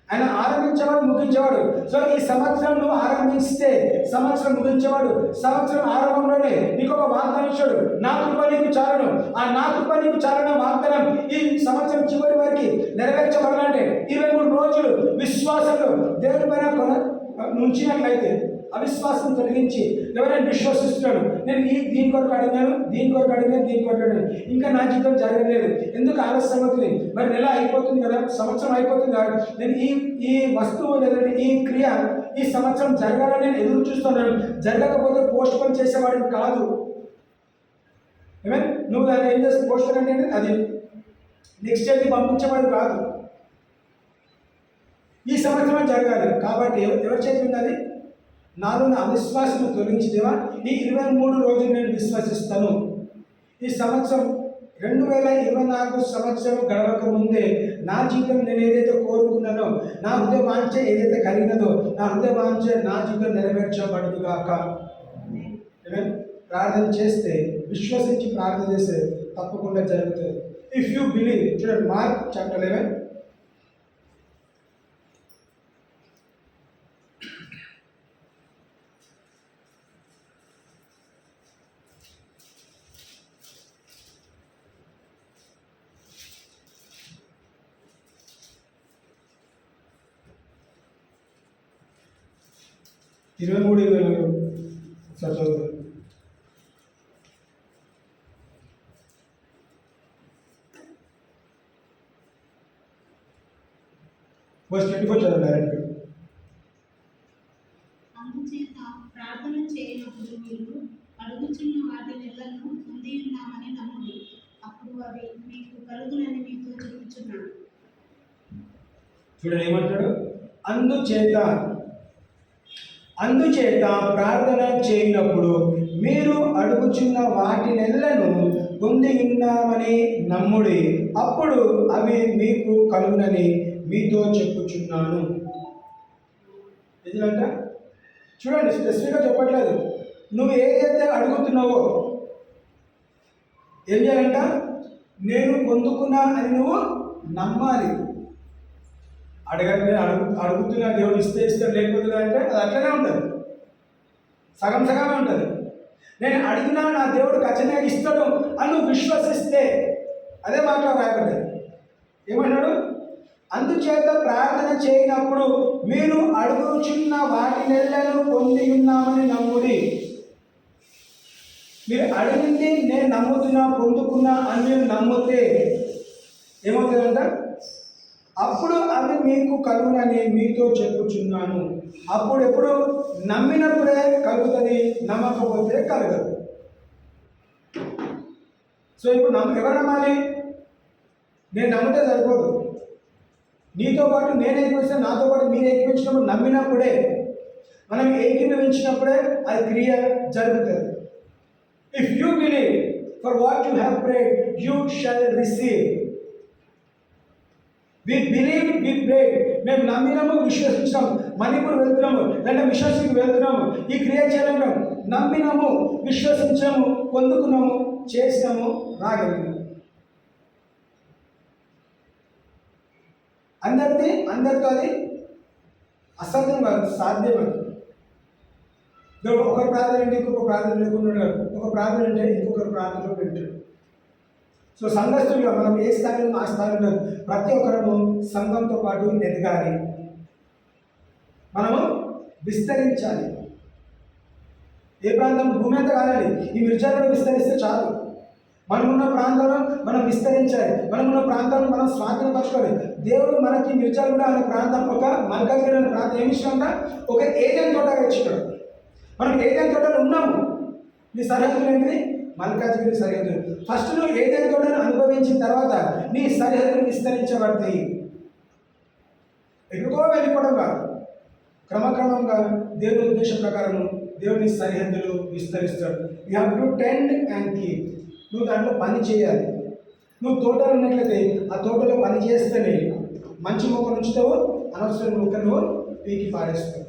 ఆయన ఆరంభించేవాడు, ముగించేవాడు. సో ఈ సంవత్సరం నువ్వు ఆరంభిస్తే సంవత్సరం ముగించేవాడు. సంవత్సరం ఆరంభంలోనే నీకు ఒక వాగ్దానం ఇచ్చాడు, నా కృప నీకు చాలును. ఆ నా కృప నీకు చాలున వాగ్దానం ఈ సంవత్సరం చివరి వరకు నెరవేర్చబడాలంటే 23 రోజులు విశ్వాసంలో దేవుని పైన ఉంచినట్లయితే అవిశ్వాసం తొలగించి ఎవరైనా విశ్వసిస్తున్నాడు, నేను దీని కొరకు అడిగాను, దీని కొరకు అడిగాను, ఇంకా నా జీవితం జరగలేదు, ఎందుకు ఆలస్యం అవుతుంది, మరి నెల అయిపోతుంది కదా, సంవత్సరం అయిపోతుంది కదా, నేను ఈ వస్తువు లేదంటే ఈ క్రియ ఈ సంవత్సరం జరగాలని నేను ఎదురు చూస్తున్నాను, జరగకపోతే పోస్ట్ పోన్ చేసేవాడిని కాదు. ఏమైనా నువ్వు దాన్ని ఏం చేస్తే పోస్ట్ పోన్ అంటే అది నెక్స్ట్ ఇయర్కి పంపించేవాడు కాదు, ఈ సంవత్సరం జరగాలి. కాబట్టి ఎవరి చేతి ఉన్నది? నాలో నా అవిశ్వాసం తొలగించి దేవా ఈ 23 రోజులు నేను విశ్వసిస్తాను. ఈ సంవత్సరం 2024 సంవత్సరం గడవక ముందే నా జీవితం నేను ఏదైతే కోరుకున్నానో, నా హృదయ వాంఛ ఏదైతే కలిగినదో, నా హృదయ వాంఛ నా జీవితం నెరవేర్చబడుగాక. ప్రార్థన చేస్తే, విశ్వసించి ప్రార్థన చేస్తే తప్పకుండా జరుగుతుంది. ఇఫ్ యూ బిలీవ్, చూడండి మార్క్ చాప్టర్ 11 23-24 చదువుతుంది. వర్స్ 24 చదవండి డైరెక్ట్. అందుచేత ప్రార్థన చేయనప్పుడు మీరు అడుగుచున్న వాటి నెలను పొంది ఉన్నామని నమ్ముడి, అప్పుడు అవి మీకు కలుగునని మీతో చెప్పుచున్నాను. చూడండి ఏమంటాడు, అందుచేత ప్రార్థన చేయనప్పుడు మీరు అడుగుచున్న వాటి నెలను పొంది ఉన్నామని నమ్ముడి, అప్పుడు అవి మీకు కలుగునని మీతో చెప్పుచున్నాను. ఎందుకంట చూడండి, స్పెసిఫిక్గా చెప్పట్లేదు. నువ్వు ఏదైతే అడుగుతున్నావో ఏం చేయాలంట, నేను పొందుకున్నా అని నువ్వు నమ్మాలి. అడుగుతున్నా దేవుడు ఇస్తాడు, లేకపోతే అంటే అది అట్లనే ఉంటుంది, సగం సగమే ఉంటుంది. నేను అడిగినా నా దేవుడు ఖచ్చితంగా ఇస్తాడు అని నువ్వు విశ్వసిస్తే అదే మాట రాయబడ్డది. ఏమన్నాడు, అందుచేత ప్రార్థన చేయనప్పుడు మీరు అడుగుచున్న వాటి నెలను పొంది ఉన్నామని నమ్ముడి. మీరు అడిగింది నేను నమ్ముతున్నా, పొందుకున్నా అని మీరు నమ్మితే ఏమవుతుందంట, అప్పుడు అవి మీకు కలుగునని మీతో చెప్పుచున్నాను. అప్పుడు ఎప్పుడు నమ్మినప్పుడే కలుగుతుంది, నమ్మకపోతే కలగదు. సో ఇప్పుడు ఎవరు నమ్మాలి? నేను నమ్మితే సరిపోదు, నీతో పాటు నేను ఏకీభవిస్తే, నాతో పాటు మీరు ఏకీభవించినప్పుడు, నమ్మినప్పుడే, మనం ఏకీభవించినప్పుడే అది క్రియ జరుగుతుంది. If you believe for what you have prayed you shall receive. We believe, we prayed. మేము నమ్మినాము, విశ్వసించాము, మణిపూర్ వెళ్తున్నాము, లేదా విశ్వసించి వెళ్తున్నాము, ఈ క్రియ చేయాలన్నాము, నమ్మినాము, విశ్వసించాము, పొందుకున్నాము, చేసినాము, రాగలిగినాము. అందరితో అది అసాధ్యం కాదు, సాధ్యం అది. ఒక ప్రార్థన అంటే ఇంకొక ప్రార్థన లేకుండా, ఒక ప్రార్థన అంటే ఇంకొకరు ప్రార్థనలో వింటాడు. సో సంఘస్థులుగా మనం ఏ స్థాయిలో ఆ స్థాయిలో ప్రతి ఒక్కరము సంఘంతో పాటు ఎదగాలి, మనము విస్తరించాలి. ఏ ప్రాంతం భూమి అంతా కాదండి, ఈ మిర్జాలలో విస్తరిస్తే చాలు. మనమున్న ప్రాంతంలో మనం విస్తరించాలి, మనమున్న ప్రాంతాలను మనం స్వాధీనపరచుకోవాలి. దేవుడు మనకి మిర్జాలు అనే ప్రాంతం, ఒక మల్కాజ్గిరి అనే ప్రాంతం ఏమి ఇచ్చినా ఒక ఏదైనా తోటగా ఇచ్చినాడు. మనం ఏదైనా తోటలో ఉన్నాము. నీ సరిహద్దులు ఏంటిది? మల్కాజ్గిరి సరిహద్దులు. ఫస్ట్ నువ్వు ఏదైనా తోటను అనుభవించిన తర్వాత నీ సరిహద్దులు విస్తరించబడతాయి. ఎక్కడికో వెళ్ళిపోవడం కాదు, క్రమక్రమంగా దేవుని ఉద్దేశం ప్రకారం దేవుని సరిహద్దులు విస్తరిస్తాడు. You have to tend and keep. నువ్వు దాంట్లో పని చేయాలి. నువ్వు తోటలో ఉన్నట్లయితే ఆ తోటలో పని చేస్తేనే మంచి మొక్కలు ఉంచుతావు, అనవసరమైన మొక్కలు నువ్వు పీకి పారేస్తావు.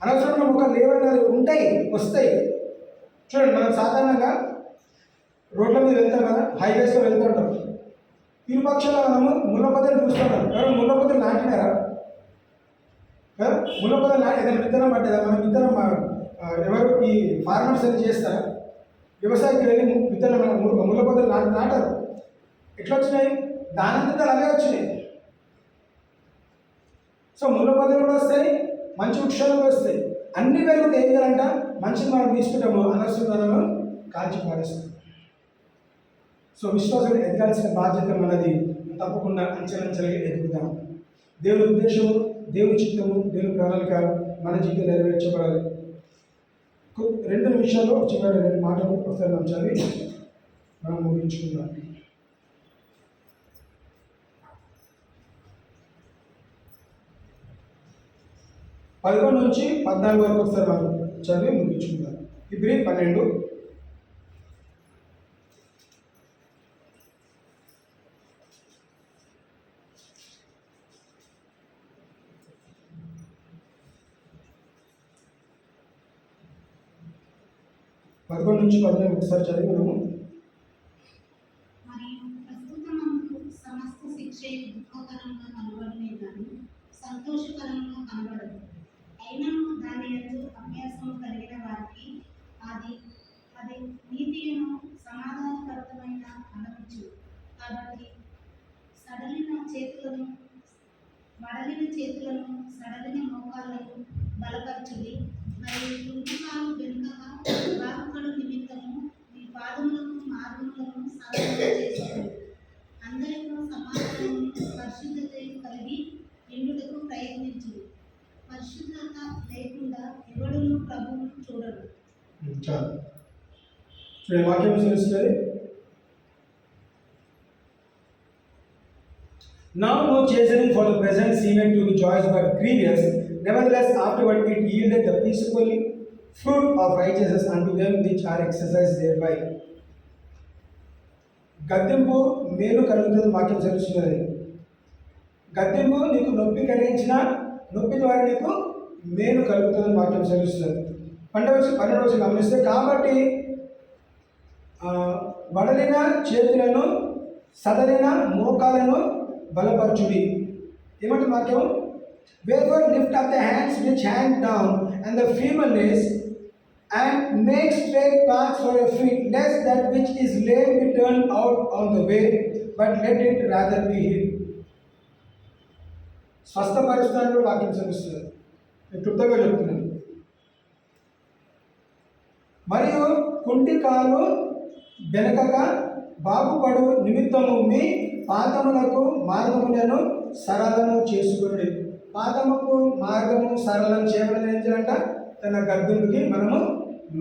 అనవసరమైన మొక్కలు ఏవైనా ఉంటాయి, వస్తాయి. చూడండి, మనం సాధారణంగా రోడ్ల మీద వెళ్తాం కదా, హైవేస్లో వెళ్తుంటాం. ఇరుపక్షాల మనము ముళ్ళ పొదలు చూస్తుంటాం. ఎవరు ముళ్ళ పొదలు నాటినారా? ముళ్ళ పొదలు నాటి ఏదైనా విత్తనం పట్టేదా? మన విత్తనం ఎవరు ఈ ఫార్మర్స్ అని చేస్తారా? వ్యవసాయకి వెళ్ళి విత్తనం ముళ్ళ పొదలు నాటారు. ఎట్లా వచ్చినాయి? దానంతటా అలాగే వచ్చినాయి. సో ముళ్ళ పొదలు కూడా వస్తాయి, మంచి వృక్షాలు కూడా వస్తాయి. అన్ని పెరుగుతాయి. ఏం చేయాలంట? మంచిని మనం తీసుకుంటాము, అనవసరంగా కాల్చి పారేస్తాం. సో విశ్వాసం ఎదగాల్సిన బాధ్యత మనది. తప్పకుండా అంచెలంచెలుగా ఎదుగుతాం. దేవుని ఉద్దేశము, దేవుని చిత్తము, దేవుని ప్రణాళిక మన జీవితం నెరవేర్చబడాలి. 2 నిమిషాల్లో చివరి 2 మాటలు ఒకసారి మనం చదివి మనం ముగించుకుందాం. 11 నుంచి 14 వరకు ఒకసారి మనం చదివి ముగించుకుందాం. Hebrew 12. నుంచి 14 ఒకసారి చదివి మనము. మరియు ప్రస్తుతమందు సమస్త శిక్ష దుఃఖకరంగా కనబడనే కానీ సంతోషకరంగా కనబడదు. అయినను దాని యందు అభ్యాసము కలిగిన వారికి అది నీతియును సమాధానకరమైన అనవచ్చు. కాబట్టి మడలిన చేతులను సడలిన మోకాళ్ళను బలపరచుడి. మరియు కుంటికాలు వెనుకగా బాగుపడు నిమిత్తము మీ పాదములకు మార్గములను సరళం చేసుకోండి. అందరితో సమాధానము పరిశుద్ధత కలిగి ఎండుటకు ప్రయత్నించుడి. పరిశుద్ధత లేకుండా ఎవడును ప్రభువును చూడడు. వాక్యం తెలుస్తుంది. Now no chastening for the present seemeth to be joyous but grievous, nevertheless afterward it yielded the peaceable fruit of righteousness unto them which are exercised thereby. గద్దెంపు మేలు కలుగుతుంది వాక్యం తెలుస్తున్నది. గద్దెంపు నీకు నొప్పి కలిగించిన నొప్పి ద్వారా నీకు మేలు కలుగుతుందని వాక్యం తెలుస్తుంది. 12 గమనిస్తే, కాబట్టి వడలిన చేతులను సదలిన మోకాలను బలపరచుడి. ఏమంటే వాక్యం? Wherefore lift up the hands which hang down and the feebleness, and make straight paths for your feet, lest that which is lame be turned out on the way, but let it rather be healed. స్వస్థపరుస్తాను వాక్యం తెలుస్తుంది. నేను క్లుప్తంగా చెప్తున్నాను. మరియు కుంటి కాలు వెనకగా బాగుపడు నిమిత్తము మీ పాదములకు మార్గములను సరళము చేసుకుని. పాదముకు మార్గము సరళం చేయడం ఏం చేయాలంట? తన గద్దునికి మనము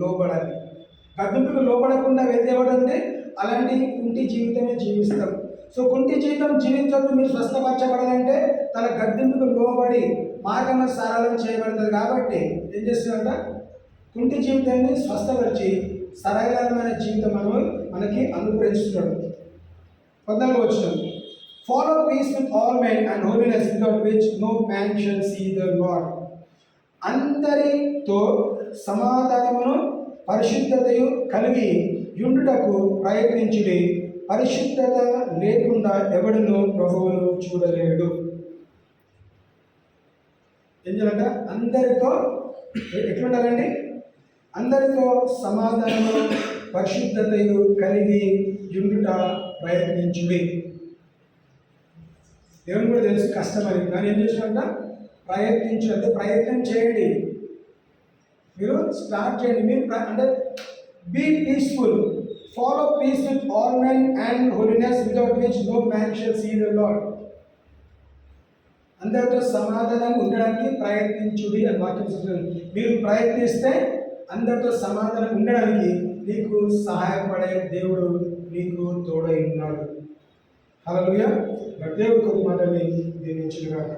లోబడాలి. గద్దుకు లోబడకుండా వెళ్తే ఏమంటే అలాంటి కుంటి జీవితమే జీవిస్తాం. సో కుంటి జీవితం జీవించొద్దు. మీరు స్వస్థపరచబడాలంటే తన గద్దుకు లోబడి మార్గము సరళం చేయబడుతుంది. కాబట్టి ఏం చేస్తుందంట? కుంటి జీవితాన్ని స్వస్థపరిచి సరళమైన జీవితం మనకి అనుగ్రహిస్తున్నాడు. 14 వచనం, follow peace with all men and holiness without which no man shall see the Lord. అందరితో సమాధానమును పరిశుద్ధతయు కలిగి యుండుటకు ప్రయత్నించుడి. పరిశుద్ధత లేకుండా ఎవడును ప్రభువును చూడలేడు. ఏం చేయాలంట? అందరితో ఎట్లుండాలండి? అందరితో సమాధానము పరిశుద్ధతయు కలిగి యుండుట ప్రయత్నించుడి. దేవుని కూడా తెలుసు కష్టమని, కానీ ఏం చేసినట్ట? ప్రయత్నించు అంటే ప్రయత్నం చేయండి. మీరు స్టార్ట్ చేయండి. మీరు అంటే be peaceful, follow peace with all men and holiness without which no man shall see the Lord. అందరితో సమాధానం ఉండడానికి ప్రయత్నించుడి అని వాక్యం చెప్తుంది. మీరు ప్రయత్నిస్తే అందరితో సమాధానం ఉండడానికి నీకు సహాయపడే దేవుడు నీకు తోడై ఉన్నాడు. హల్లెలూయా. దేవుడు కొన్ని మాటల్ని దీవించుగాక.